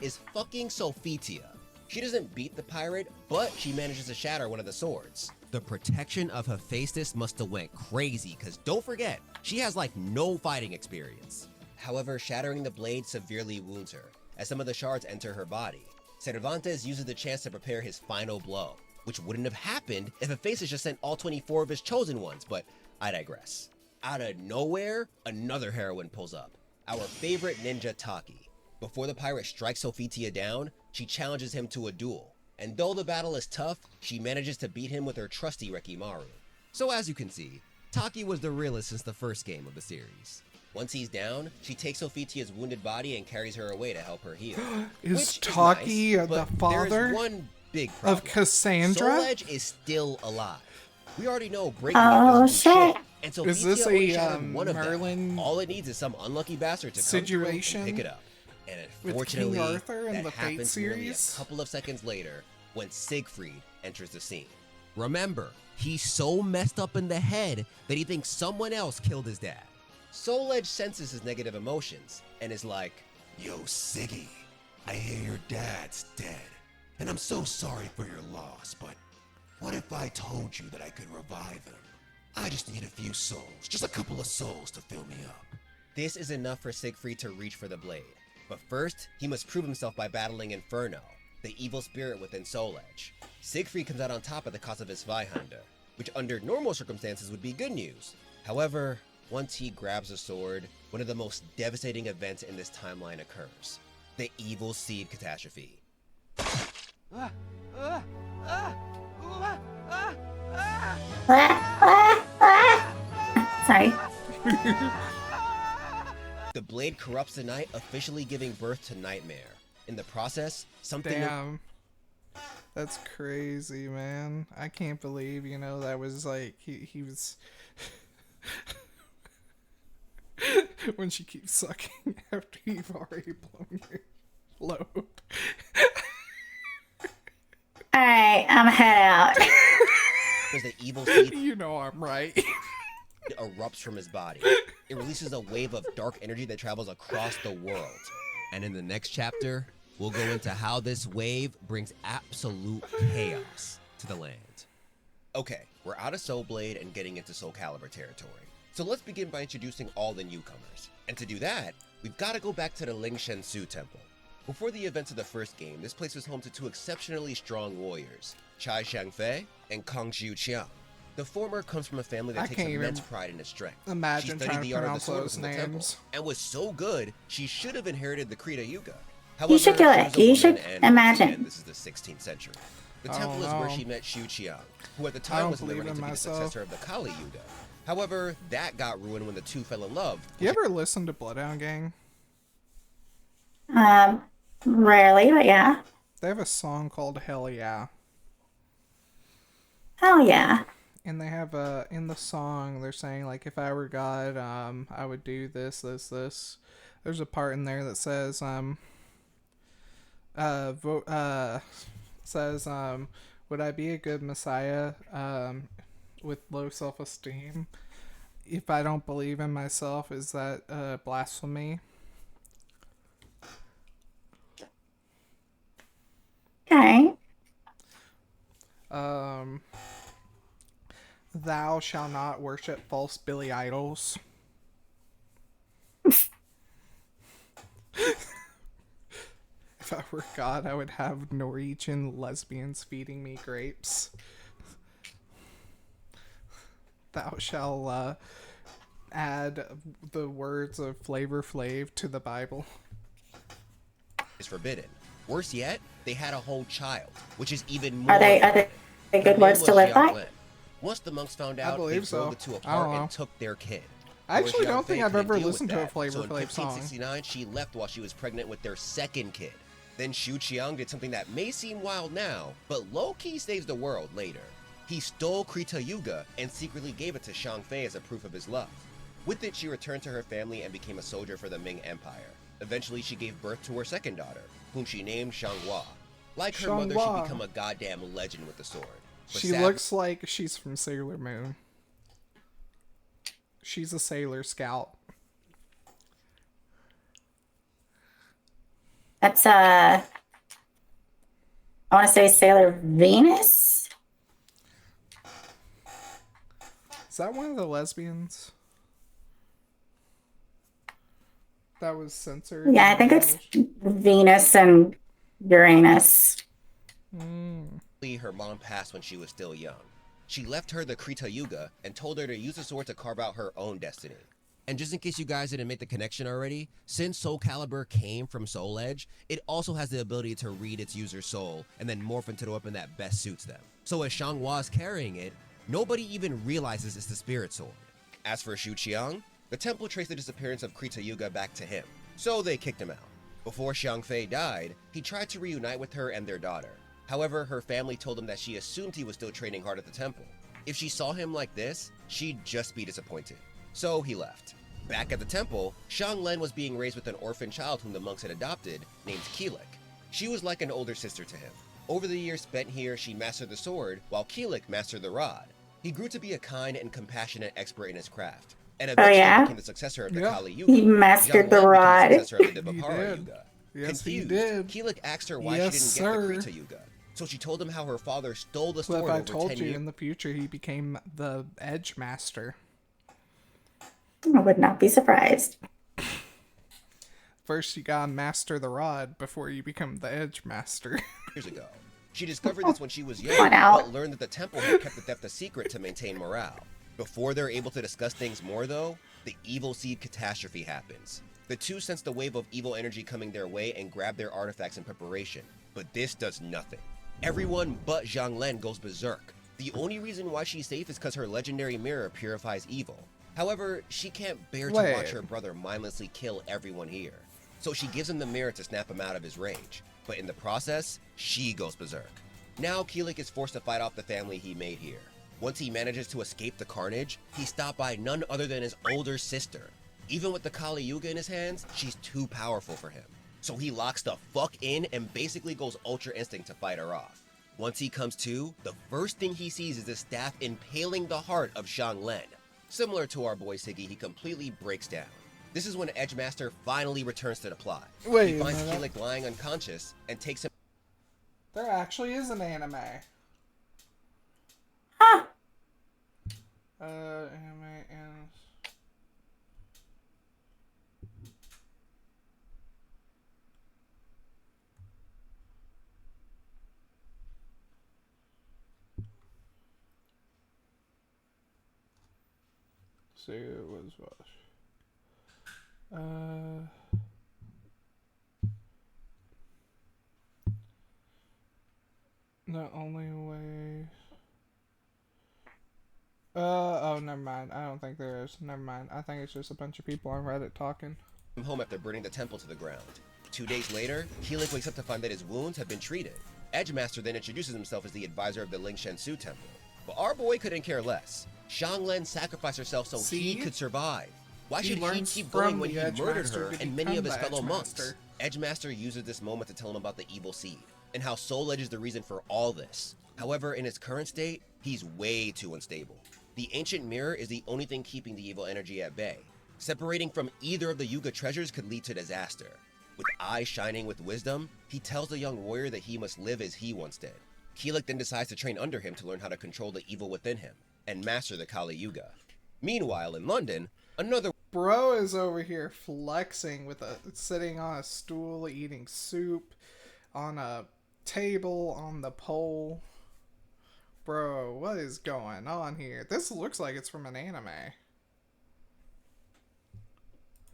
is fucking Sophitia. She doesn't beat the pirate, but she manages to shatter one of the swords. The protection of Hephaestus must have went crazy, because don't forget, she has like no fighting experience. However, shattering the blade severely wounds her, as some of the shards enter her body. Cervantes uses the chance to prepare his final blow, which wouldn't have happened if Hephaestus just sent all 24 of his chosen ones, but I digress. Out of nowhere, another heroine pulls up, our favorite ninja Taki. Before the pirate strikes Sophitia down, she challenges him to a duel, and though the battle is tough, she manages to beat him with her trusty Rekimaru. So as you can see, Taki was the realest since the first game of the series. Once he's down, she takes Sophitia's wounded body and carries her away to help her heal. Is Taki nice, the father there's one big problem. of Cassandra? Soul Edge is still alive. We already know breaking shit, and Sophitia is this only a shattered one of Merlin them. All it needs is some unlucky bastard to come situation through and pick it up. And with unfortunately, King Arthur in that the Fate happens nearly series? a couple of seconds later when Siegfried enters the scene. Remember, he's so messed up in the head that he thinks someone else killed his dad. Soul Edge senses his negative emotions and is like, Yo, Siggy, I hear your dad's dead, and I'm so sorry for your loss, but what if I told you that I could revive him? I just need a few souls, just a couple of souls to fill me up. This is enough for Siegfried to reach for the blade. But first, he must prove himself by battling Inferno, the evil spirit within Soul Edge. Siegfried comes out on top at the cost of his Zweihander, which under normal circumstances would be good news. However, once he grabs a sword, one of the most devastating events in this timeline occurs. The Evil Seed Catastrophe. Sorry. The blade corrupts the night, officially giving birth to Nightmare. In the process, something... Damn. That's crazy, man. I can't believe, that was like, he was... when she keeps sucking after you've already blown your load. Alright, I'm head out. Because the evil seed I'm right. erupts from his body. It releases a wave of dark energy that travels across the world. And in the next chapter, we'll go into how this wave brings absolute chaos to the land. Okay, we're out of Soul Blade and getting into Soul Calibur territory. So let's begin by introducing all the newcomers. And to do that, we've got to go back to the Ling Shensu Temple. Before the events of the first game, this place was home to two exceptionally strong warriors, Chai Xiangfei and Kang Xiuqiang. The former comes from a family that takes immense pride in its strength. Imagine she trying studied to the art of the pronounce sword those within the temple, names. and was so good, she should have inherited the Krita Yuga. However, You should do it. she You was a should woman, and imagine. again, this is the 16th century. The Oh, temple is where no. she met Xu Qiang, who at the I time don't was in the believe running to in be the myself. successor of the Kali Yuga. However, that got ruined when the two fell in love. You ever listen to Bloodhound Gang? Rarely, but yeah. They have a song called Hell Yeah. Hell yeah. And they have in the song they're saying like, if I were God, I would do this. There's a part in there that says would I be a good Messiah with low self-esteem if I don't believe in myself? Is that blasphemy? Okay. Thou shalt not worship false Billy idols. If I were God, I would have Norwegian lesbians feeding me grapes. Thou shalt add the words of Flavor Flav to the Bible. Is forbidden. Worse yet, they had a whole child, which is even more. Are they good words to live by? Once the monks found I out, they believe drove so. the two I don't apart know. and took their kid. I actually don't think I've ever couldn't deal with listened to a that, Flavor so in Flav song. 1569, she left while she was pregnant with their second kid. Then Xu Qiang did something that may seem wild now, but low-key saves the world later. He stole Krita Yuga and secretly gave it to Xiangfei as a proof of his love. With it, she returned to her family and became a soldier for the Ming Empire. Eventually, she gave birth to her second daughter, whom she named Xianghua. Like her mother, Xianghua. she'd become a goddamn legend with the sword. But She looks like she's from Sailor Moon. She's a Sailor Scout. That's I want to say Sailor Venus. Is that one of the lesbians that was censored? Yeah, I think it's Venus and Uranus. Her mom passed when she was still young. She left her the Krita Yuga and told her to use the sword to carve out her own destiny. And just in case you guys didn't make the connection already, since Soul Calibur came from Soul Edge, it also has the ability to read its user's soul and then morph into the weapon that best suits them. So as Xianghua is carrying it, nobody even realizes it's the spirit sword. As for Xu Qiang, the temple traced the disappearance of Krita Yuga back to him, so they kicked him out. Before Xiang Fei died, he tried to reunite with her and their daughter. However, her family told him that she assumed he was still training hard at the temple. If she saw him like this, she'd just be disappointed. So he left. Back at the temple, Xianglen was being raised with an orphan child whom the monks had adopted, named Keelik. She was like an older sister to him. Over the years spent here, she mastered the sword, while Keelik mastered the rod. He grew to be a kind and compassionate expert in his craft, and eventually became the successor of the Kali Yuga. He mastered the rod. The successor of the Dvapara Yuga. Yes, Confused, he did. Keelik asked her why she didn't get the Krita Yuga. So she told him how her father stole the sword Well, if I over told 10 you years. in the future he became the Edge Master. I would not be surprised. First, you gotta master the rod before you become the Edge Master. Years ago. She discovered this when she was young, but learned that the temple had kept the theft a secret to maintain morale. Before they're able to discuss things more, though, the Evil Seed catastrophe happens. The two sense the wave of evil energy coming their way and grab their artifacts in preparation, but this does nothing. Everyone but Xianglen goes berserk. The only reason why she's safe is because her legendary mirror purifies evil. However, she can't bear to watch her brother mindlessly kill everyone here. So she gives him the mirror to snap him out of his rage. But in the process, she goes berserk. Now Keelik is forced to fight off the family he made here. Once he manages to escape the carnage, he's stopped by none other than his older sister. Even with the Kali Yuga in his hands, she's too powerful for him. So he locks the fuck in and basically goes Ultra Instinct to fight her off. Once he comes to, the first thing he sees is the staff impaling the heart of Xianglen. Similar to our boy Siggy, he completely breaks down. This is when Edgemaster finally returns to the plot. He finds Keelik lying unconscious and takes him. There actually is an anime. Huh. Anime and. See, it was what? The only way. Oh, never mind. I don't think there is. Never mind. I think it's just a bunch of people on Reddit talking. Home after burning the temple to the ground. 2 days later, Keelik wakes up to find that his wounds have been treated. Edgemaster then introduces himself as the advisor of the Lingshen Su temple. But our boy couldn't care less. Xianglen sacrificed herself so he could survive. Why should he keep going when he murdered her and many of his fellow monks? Edgemaster uses this moment to tell him about the Evil Seed, and how Soul Edge is the reason for all this. However, in his current state, he's way too unstable. The Ancient Mirror is the only thing keeping the evil energy at bay. Separating from either of the Yuga treasures could lead to disaster. With eyes shining with wisdom, he tells the young warrior that he must live as he once did. Keelik then decides to train under him to learn how to control the evil within him, and master the Kali Yuga. Meanwhile, in London, another bro is over here flexing with sitting on a stool, eating soup, on a table, on the pole. Bro, what is going on here? This looks like it's from an anime.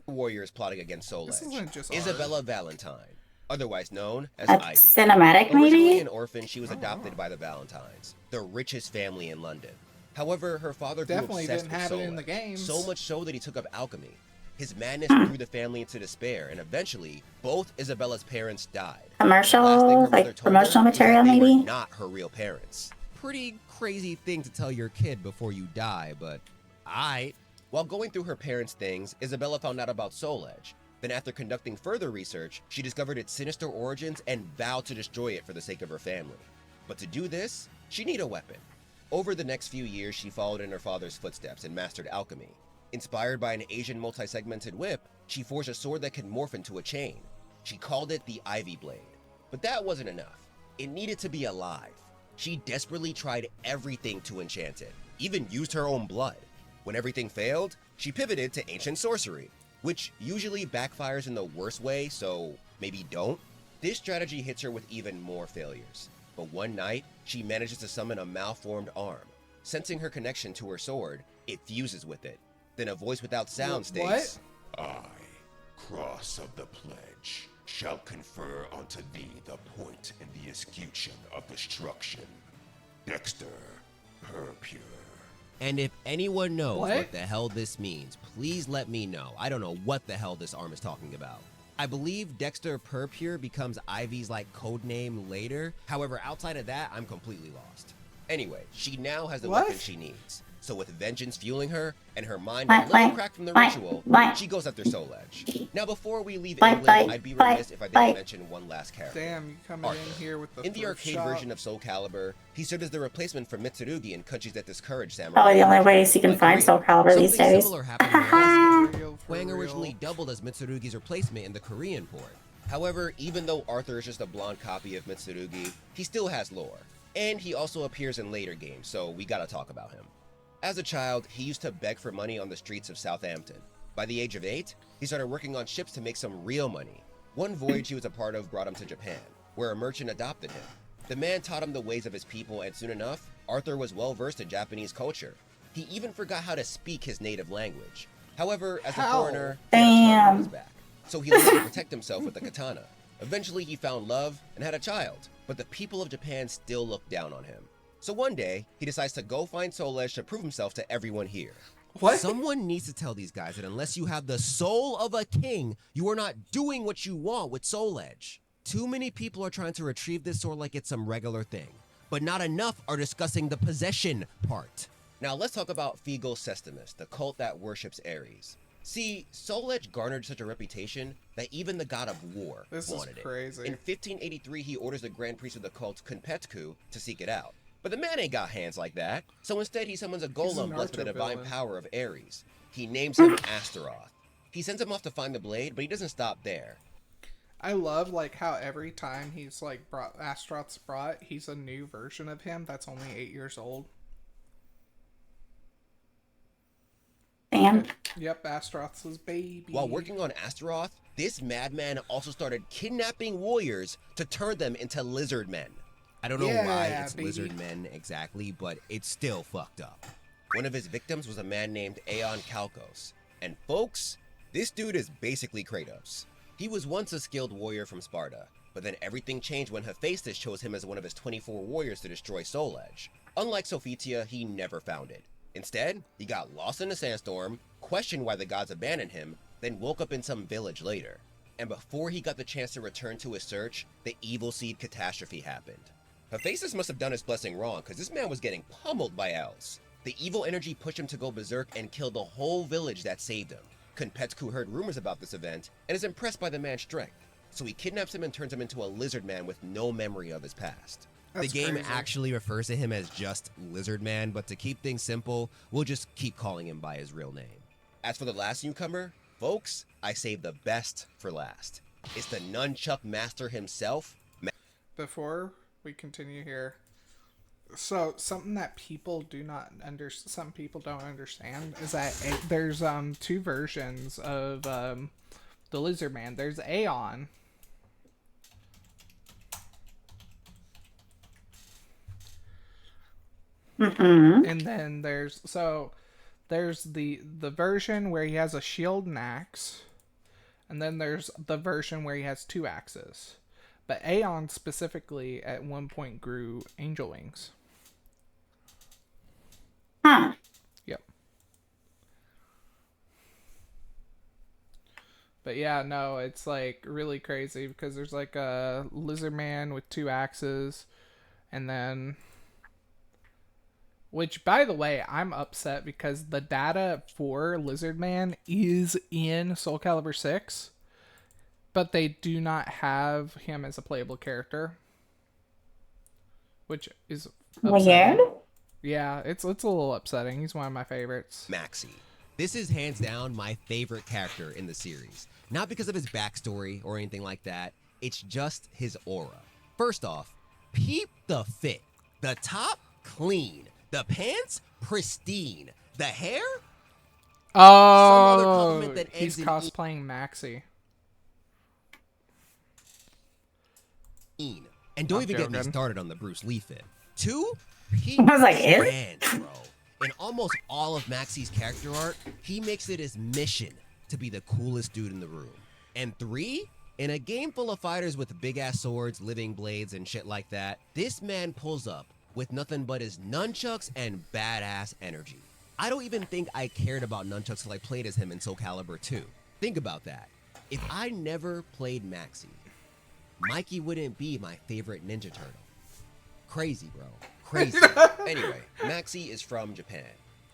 warrior is plotting against Soul Edge. Just Isabella Valentine, otherwise known as a Ivy. Cinematic, maybe? Originally an orphan, she was adopted by the Valentines, the richest family in London. However, her father grew obsessed with Soul Edge, so much so that he took up alchemy. His madness threw the family into despair, and eventually, both Isabella's parents died. Commercial, like promotional material, maybe? They were not her real parents. Pretty crazy thing to tell your kid before you die, but aight. While going through her parents' things, Isabella found out about Soul Edge. Then after conducting further research, she discovered its sinister origins and vowed to destroy it for the sake of her family. But to do this, she needed a weapon. Over the next few years, she followed in her father's footsteps and mastered alchemy. Inspired by an Asian multi-segmented whip, she forged a sword that could morph into a chain. She called it the Ivy Blade. But that wasn't enough. It needed to be alive. She desperately tried everything to enchant it, even used her own blood. When everything failed, she pivoted to ancient sorcery, which usually backfires in the worst way, so maybe don't. This strategy hits her with even more failures. But one night, she manages to summon a malformed arm. Sensing her connection to her sword, it fuses with it. Then a voice without sound states, I, Cross of the Pledge, shall confer unto thee the point in the escutcheon of destruction. Dexter Purpure. And if anyone knows what the hell this means, please let me know. I don't know what the hell this arm is talking about. I believe Dexter Purpure becomes Ivy's like code name later. However, outside of that, I'm completely lost. Anyway, she now has the weapon she needs. So with vengeance fueling her and her mind a little cracked from the ritual, she goes after Soul Edge. Now before we leave England, I'd be remiss if I didn't mention one last character. Damn, you coming in here with the In the arcade version of Soul Calibur, he served as the replacement for Mitsurugi in Countries That Discourage Samurai. Probably the only ways you can find Soul Calibur these days. Similar happened in Hwang originally doubled as Mitsurugi's replacement in the Korean port. However, even though Arthur is just a blonde copy of Mitsurugi, he still has lore. And he also appears in later games, so we gotta talk about him. As a child, he used to beg for money on the streets of Southampton. By the age of 8, he started working on ships to make some real money. One voyage he was a part of brought him to Japan, where a merchant adopted him. The man taught him the ways of his people, and soon enough, Arthur was well versed in Japanese culture. He even forgot how to speak his native language. However, as a foreigner, he had a target on his back, so he learned to protect himself with a katana. Eventually, he found love and had a child, but the people of Japan still looked down on him. So one day, he decides to go find Soul Edge to prove himself to everyone here. Someone needs to tell these guys that unless you have the soul of a king, you are not doing what you want with Soul Edge. Too many people are trying to retrieve this sword like it's some regular thing, but not enough are discussing the possession part. Now let's talk about Figo Sestimus, the cult that worships Ares. See, Soul Edge garnered such a reputation that even the god of war wanted it. Crazy. In 1583, he orders the grand priest of the cult, Kunpetku, to seek it out. But the man ain't got hands like that, so instead he summons a golem blessed with the divine power of Ares. He names him Astaroth. He sends him off to find the blade, but he doesn't stop there. I love like how every time he's like Astaroth's brought, he's a new version of him that's only 8 years old. Damn. Yep, Astaroth's his baby. While working on Astaroth, this madman also started kidnapping warriors to turn them into lizard men. I don't know why it's lizard men exactly, but it's still fucked up. One of his victims was a man named Aeon Kalkos. And folks, this dude is basically Kratos. He was once a skilled warrior from Sparta, but then everything changed when Hephaestus chose him as one of his 24 warriors to destroy Soul Edge. Unlike Sophitia, he never found it. Instead, he got lost in a sandstorm, questioned why the gods abandoned him, then woke up in some village later. And before he got the chance to return to his search, the evil seed catastrophe happened. Hephaestus must have done his blessing wrong, because this man was getting pummeled by elves. The evil energy pushed him to go berserk and kill the whole village that saved him. Kunpetku heard rumors about this event and is impressed by the man's strength, so he kidnaps him and turns him into a lizard man with no memory of his past. The game actually refers to him as just Lizard Man, but to keep things simple, we'll just keep calling him by his real name. As for the last newcomer, folks, I saved the best for last. It's the nunchuck master himself. Before we continue here, so something that people some people don't understand is that there's two versions of the Lizard Man. There's Aeon, and then there's the version where he has a shield and axe, and then there's the version where he has 2 axes. But Aeon specifically at one point grew angel wings. Huh. Yep. But yeah, no, it's like really crazy because there's like a lizard man with 2 axes, and then, which by the way, I'm upset because the data for Lizard Man is in Soul Calibur 6. But they do not have him as a playable character, which is upsetting. Weird. Yeah, it's a little upsetting. He's one of my favorites. Maxi. This is hands down my favorite character in the series. Not because of his backstory or anything like that. It's just his aura. First off, peep the fit. The top, clean. The pants, pristine. The hair? Oh, he's cosplaying Maxi. And don't even get me started on the Bruce Lee fit. 2, he I was like, bro. In almost all of Maxi's character art, he makes it his mission to be the coolest dude in the room. And 3, in a game full of fighters with big-ass swords, living blades, and shit like that, this man pulls up with nothing but his nunchucks and badass energy. I don't even think I cared about nunchucks till I played as him in Soul Calibur 2. Think about that. If I never played Maxi, Mikey wouldn't be my favorite Ninja Turtle. Crazy, bro. Crazy. Anyway, Maxi is from Japan.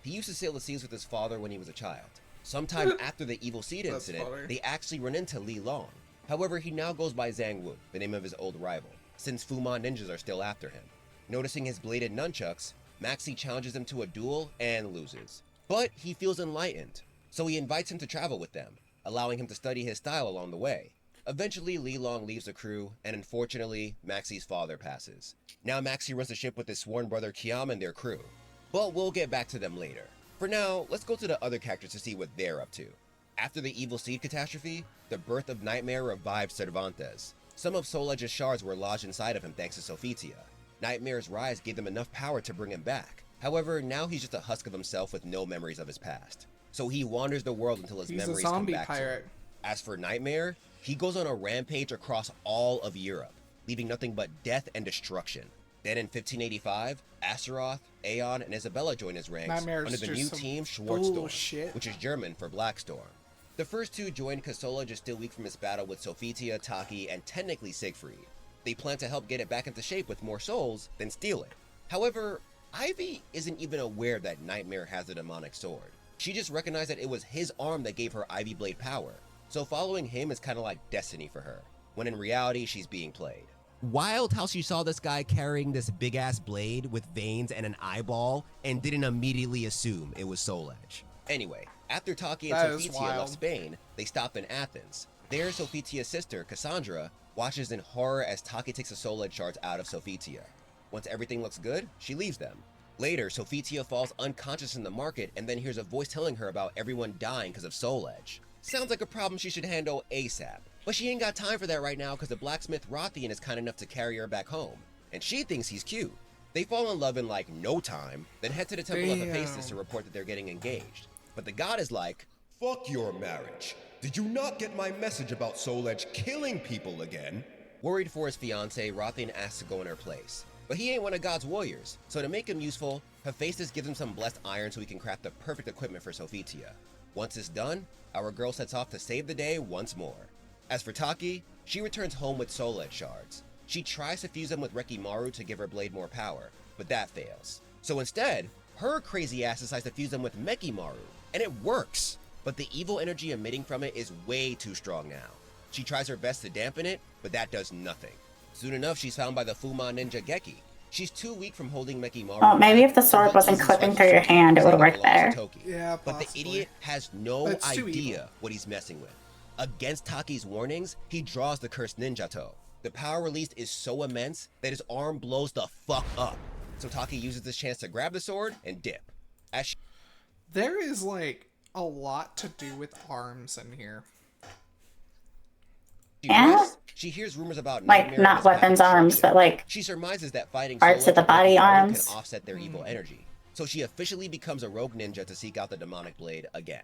He used to sail the seas with his father when he was a child. Sometime after the Evil Seed incident, they actually run into Li Long. However, he now goes by Zhang Wu, the name of his old rival, since Fumon ninjas are still after him. Noticing his bladed nunchucks, Maxi challenges him to a duel and loses. But he feels enlightened, so he invites him to travel with them, allowing him to study his style along the way. Eventually, Li Long leaves the crew, and unfortunately, Maxi's father passes. Now Maxi runs the ship with his sworn brother Kiam and their crew. But we'll get back to them later. For now, let's go to the other characters to see what they're up to. After the Evil Seed catastrophe, the birth of Nightmare revived Cervantes. Some of Soul Edge's shards were lodged inside of him thanks to Sophitia. Nightmare's rise gave them enough power to bring him back. However, now he's just a husk of himself with no memories of his past. So he wanders the world until his memories come back to him. As for Nightmare, he goes on a rampage across all of Europe, leaving nothing but death and destruction. Then in 1585, Astaroth, Aeon, and Isabella join his ranks under the new team Schwarzstorm, which is German for Black Storm. The first two joined because Soul Edge is still weak from his battle with Sophitia, Taki, and technically Siegfried. They plan to help get it back into shape with more souls, then steal it. However, Ivy isn't even aware that Nightmare has a demonic sword. She just recognized that it was his arm that gave her Ivy Blade power. So following him is kind of like destiny for her, when in reality she's being played. Wild how she saw this guy carrying this big ass blade with veins and an eyeball and didn't immediately assume it was Soul Edge. Anyway, after Taki and Sophitia left Spain, they stop in Athens. There, Sophitia's sister, Cassandra, watches in horror as Taki takes the Soul Edge shards out of Sophitia. Once everything looks good, she leaves them. Later, Sophitia falls unconscious in the market and then hears a voice telling her about everyone dying because of Soul Edge. Sounds like a problem she should handle ASAP. But she ain't got time for that right now because the blacksmith Rothian is kind enough to carry her back home. And she thinks he's cute. They fall in love in like no time, then head to the Temple of Hephaestus to report that they're getting engaged. But the god is like, "Fuck your marriage. Did you not get my message about Soul Edge killing people again?" Worried for his fiancée, Rothian asks to go in her place. But he ain't one of God's warriors, so to make him useful, Hephaestus gives him some blessed iron so he can craft the perfect equipment for Sophitia. Once it's done, our girl sets off to save the day once more. As for Taki, she returns home with Soul Edge shards. She tries to fuse them with Rekimaru to give her blade more power, but that fails. So instead, her crazy ass decides to fuse them with Mekimaru, and it works! But the evil energy emitting from it is way too strong now. She tries her best to dampen it, but that does nothing. Soon enough, she's found by the Fumon ninja Geki. She's too weak from holding Mekimaru. Well, maybe if the sword wasn't clipping through your hand, it would work better. Yeah, but the idiot has no idea what he's messing with. Against Taki's warnings, he draws the cursed ninjato. The power released is so immense that his arm blows the fuck up. So Taki uses this chance to grab the sword and dip. There is like a lot to do with arms in here. She hears rumors about like not weapons arms, but like she surmises that fighting parts of the body arms can offset their evil energy. So she officially becomes a rogue ninja to seek out the demonic blade again.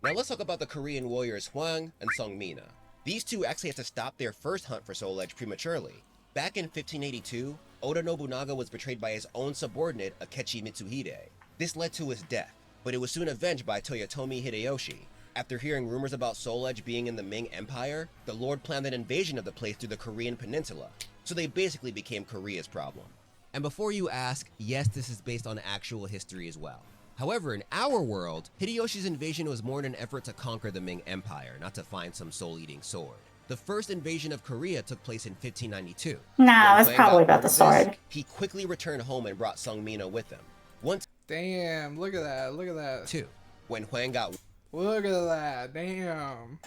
Now let's talk about the Korean warriors Hwang and Seongmina. These two actually had to stop their first hunt for Soul Edge prematurely. Back in 1582, Oda Nobunaga was betrayed by his own subordinate Akechi Mitsuhide. This led to his death, but it was soon avenged by Toyotomi Hideyoshi. After hearing rumors about Soul Edge being in the Ming Empire, the Lord planned an invasion of the place through the Korean peninsula, so they basically became Korea's problem. And before you ask, yes, this is based on actual history as well. However, in our world, Hideyoshi's invasion was more in an effort to conquer the Ming Empire, not to find some soul-eating sword. The first invasion of Korea took place in 1592. No, it's probably about the sword. He quickly returned home and brought Seongmina with him. Damn, look at that, look at that. 2. When Hwang got... Look at that, damn.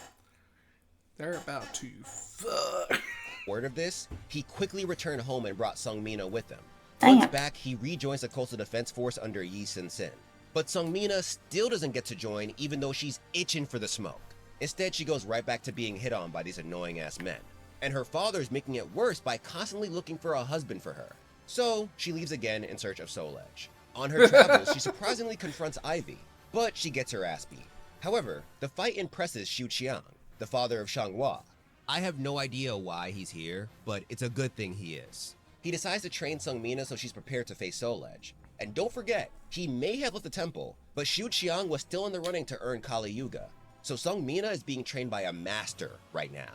They're about to fuck. Word of this, he quickly returned home and brought Seongmina with him. Damn. Once back, he rejoins the Coastal Defense Force under Yi Sin-sin. But Seongmina still doesn't get to join even though she's itching for the smoke. Instead, she goes right back to being hit on by these annoying-ass men. And her father's making it worse by constantly looking for a husband for her. So, she leaves again in search of Soul Edge. On her travels, she surprisingly confronts Ivy, but she gets her ass beat. However, the fight impresses Xiu Qiang, the father of Xianghua. I have no idea why he's here, but it's a good thing he is. He decides to train Seongmina so she's prepared to face Soul Edge. And don't forget, he may have left the temple, but Xiu Qiang was still in the running to earn Kali Yuga. So Seongmina is being trained by a master right now.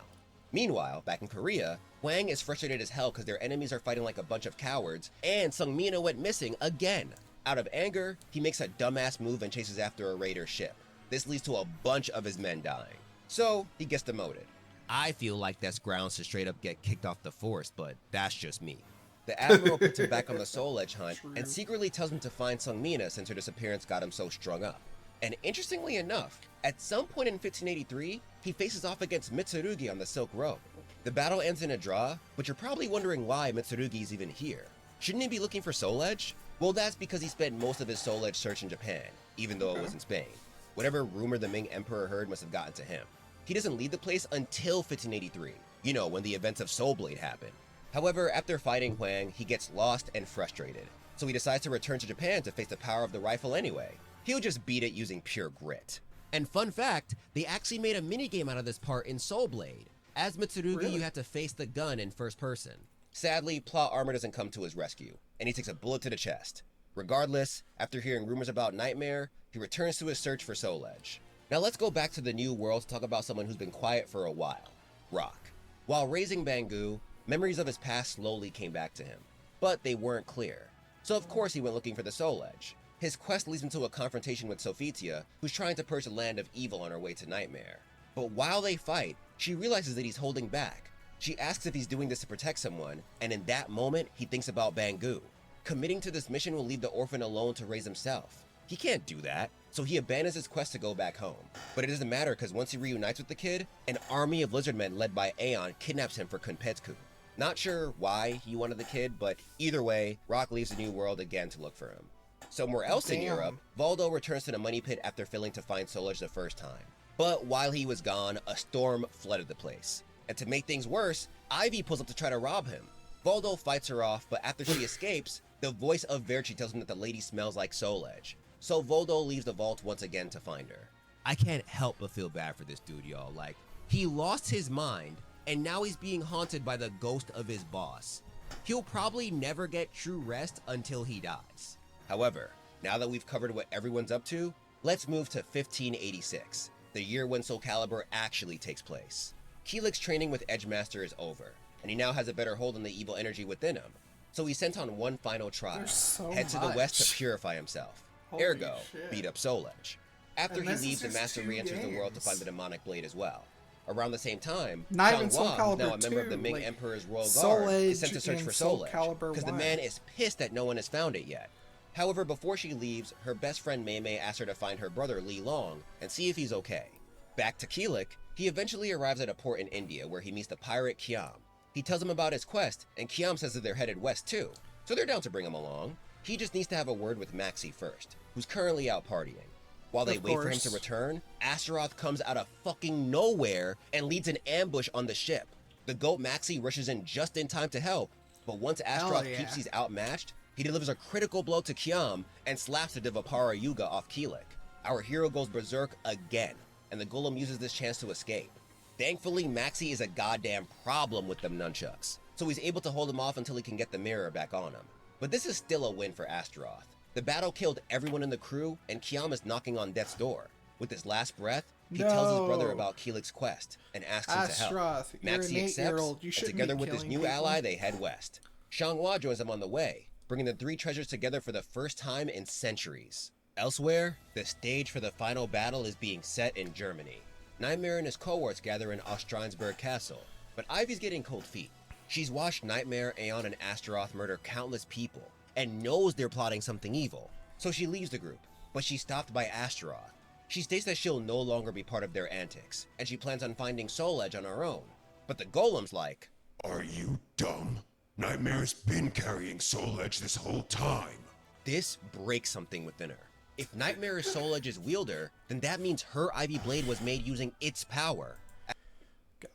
Meanwhile, back in Korea, Hwang is frustrated as hell because their enemies are fighting like a bunch of cowards, and Seongmina went missing again. Out of anger, he makes a dumbass move and chases after a raider ship. This leads to a bunch of his men dying. So, he gets demoted. I feel like that's grounds to straight up get kicked off the force, but that's just me. The Admiral puts him back on the Soul Edge hunt and secretly tells him to find Seongmina since her disappearance got him so strung up. And interestingly enough, at some point in 1583, he faces off against Mitsurugi on the Silk Road. The battle ends in a draw, but you're probably wondering why Mitsurugi is even here. Shouldn't he be looking for Soul Edge? Well, that's because he spent most of his Soul Edge search in Japan, even though it was in Spain. Whatever rumor the Ming Emperor heard must have gotten to him. He doesn't leave the place until 1583, you know, when the events of Soul Blade happen. However, after fighting Hwang, he gets lost and frustrated, so he decides to return to Japan to face the power of the rifle anyway. He'll just beat it using pure grit. And fun fact, they actually made a minigame out of this part in Soul Blade. As Mitsurugi, you have to face the gun in first person. Sadly, plot armor doesn't come to his rescue, and he takes a bullet to the chest. Regardless, after hearing rumors about Nightmare, he returns to his search for Soul Edge. Now let's go back to the New World to talk about someone who's been quiet for a while, Rock. While raising Bangu, memories of his past slowly came back to him, but they weren't clear. So of course he went looking for the Soul Edge. His quest leads him to a confrontation with Sophitia, who's trying to purge the land of evil on her way to Nightmare. But while they fight, she realizes that he's holding back. She asks if he's doing this to protect someone, and in that moment, he thinks about Bangu. Committing to this mission will leave the orphan alone to raise himself. He can't do that, so he abandons his quest to go back home. But it doesn't matter because once he reunites with the kid, an army of lizardmen led by Aeon kidnaps him for Kunpetsu. Not sure why he wanted the kid, but either way, Rock leaves the New World again to look for him. Somewhere else in Europe, Voldo returns to the Money Pit after failing to find Soul Edge the first time. But while he was gone, a storm flooded the place. And to make things worse, Ivy pulls up to try to rob him. Voldo fights her off, but after she escapes, the voice of Verci tells him that the lady smells like Soul Edge. So Voldo leaves the vault once again to find her. I can't help but feel bad for this dude, y'all. Like, he lost his mind, and now he's being haunted by the ghost of his boss. He'll probably never get true rest until he dies. However, now that we've covered what everyone's up to, let's move to 1586, the year when Soul Calibur actually takes place. Keelik's training with Edgemaster is over, and he now has a better hold on the evil energy within him. So he's sent on one final trial, head to the west to purify himself. Ergo, beat up Soul Edge. After he leaves, the Master re-enters the world to find the demonic blade as well. Around the same time, Xianghua, now a member of the Ming Emperor's Royal Guard, is sent to search for Soul Edge, because the man is pissed that no one has found it yet. However, before she leaves, her best friend Mei Mei asks her to find her brother Li Long and see if he's okay. Back to Keelik, he eventually arrives at a port in India where he meets the pirate Kiam. He tells him about his quest, and Kiam says that they're headed west too, so they're down to bring him along. He just needs to have a word with Maxie first, who's currently out partying. While they wait for him to return, Astaroth comes out of fucking nowhere and leads an ambush on the ship. The goat Maxie rushes in just in time to help, but once Astaroth keeps he's outmatched, he delivers a critical blow to Kiam and slaps the Devapara Yuga off Keelik. Our hero goes berserk again, and the golem uses this chance to escape. Thankfully, Maxie is a goddamn problem with them nunchucks, so he's able to hold him off until he can get the mirror back on him. But this is still a win for Astaroth. The battle killed everyone in the crew, and Kiam is knocking on death's door. With his last breath, he tells his brother about Keelik's quest and asks him to help. Maxie accepts, and together with his new ally, they head west. Xianghua joins them on the way, bringing the three treasures together for the first time in centuries. Elsewhere, the stage for the final battle is being set in Germany. Nightmare and his cohorts gather in Ostrheinsberg Castle, but Ivy's getting cold feet. She's watched Nightmare, Aeon, and Astaroth murder countless people, and knows they're plotting something evil, so she leaves the group, but she's stopped by Astaroth. She states that she'll no longer be part of their antics, and she plans on finding Soul Edge on her own. But the golem's like, Are you dumb? Nightmare's been carrying Soul Edge this whole time. This breaks something within her. If Nightmare is Soul Edge's wielder, then that means her Ivy Blade was made using its power.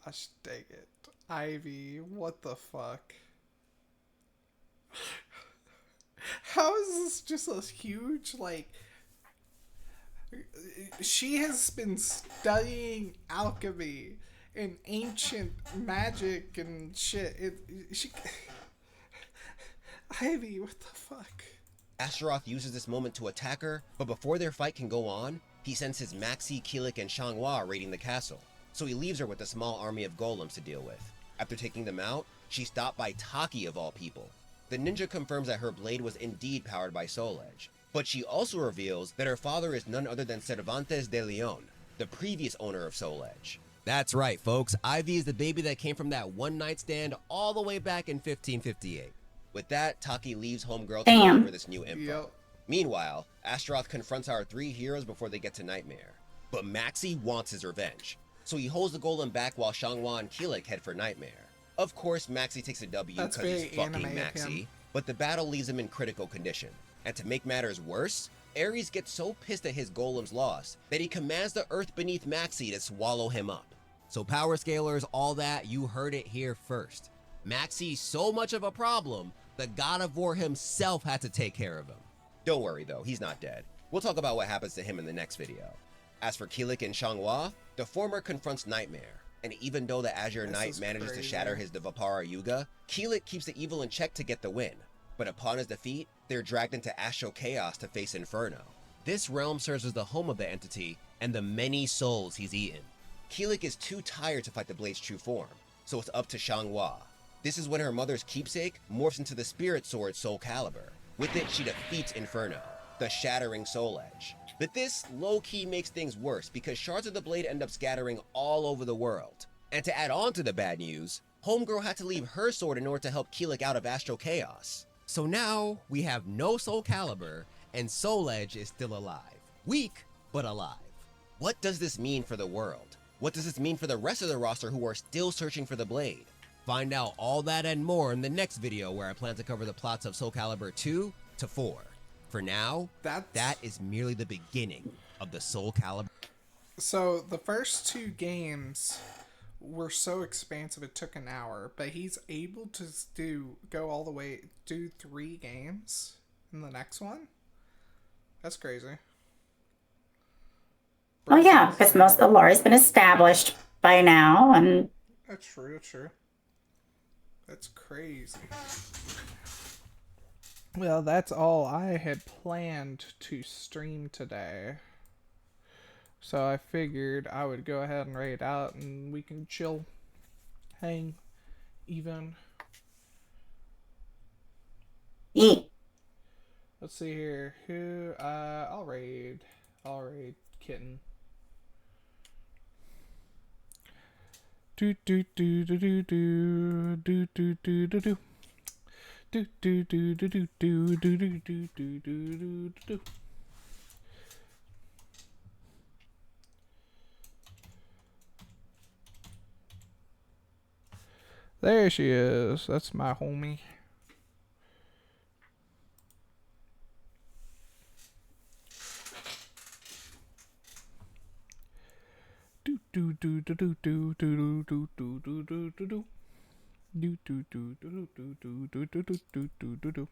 Gosh dang it. Ivy, what the fuck? How is this just a huge, like... She has been studying alchemy and ancient magic and shit. Ivy, what the fuck? Astaroth uses this moment to attack her, but before their fight can go on, he sends his Maxi, Kilik, and Xianghua raiding the castle. So he leaves her with a small army of golems to deal with. After taking them out, she's stopped by Taki of all people. The ninja confirms that her blade was indeed powered by Soul Edge, but she also reveals that her father is none other than Cervantes de Leon, the previous owner of Soul Edge. That's right, folks. Ivy is the baby that came from that one-night stand all the way back in 1558. With that, Taki leaves Homegirl to deliver this new info. Yep. Meanwhile, Astaroth confronts our three heroes before they get to Nightmare. But Maxi wants his revenge, so he holds the golem back while Xianghua and Kilik head for Nightmare. Of course, Maxi takes a W because he's fucking Maxi, but the battle leaves him in critical condition. And to make matters worse, Ares gets so pissed at his golem's loss that he commands the earth beneath Maxi to swallow him up. So power scalers, all that, you heard it here first. Maxi's so much of a problem, the God of War himself had to take care of him. Don't worry though, he's not dead. We'll talk about what happens to him in the next video. As for Kilik and Xianghua, the former confronts Nightmare, and even though the Azure Knight manages to shatter his Dvapara Yuga, Kilik keeps the evil in check to get the win. But upon his defeat, they're dragged into Astral Chaos to face Inferno. This realm serves as the home of the entity and the many souls he's eaten. Kilik is too tired to fight the Blade's true form, so it's up to Xianghua. This is when her mother's keepsake morphs into the spirit sword Soul Calibur. With it, she defeats Inferno, the shattering Soul Edge. But this low-key makes things worse because shards of the blade end up scattering all over the world. And to add on to the bad news, Homegirl had to leave her sword in order to help Kilik out of Astral Chaos. So now we have no Soul Calibur and Soul Edge is still alive. Weak, but alive. What does this mean for the world? What does this mean for the rest of the roster who are still searching for the blade? Find out all that and more in the next video where I plan to cover the plots of Soul Calibur 2 to 4. For now, that is merely the beginning of the Soul Calibur. So the first two games were so expansive it took an hour, but he's able to go all the way, do 3 games in the next one? That's crazy. Well, yeah, because most of the lore has been established by now, and... That's true, that's true. That's crazy. Well, that's all I had planned to stream today. So I figured I would go ahead and raid out and we can chill, hang, even. Eat. Let's see here. Who, I'll raid Kitten. Do do do do do do do do do do do. Do do do do do do do do do do do do. There she is. That's my homie. Do do do do do do do do do do do do do. Do do do do do do do do do do do do do.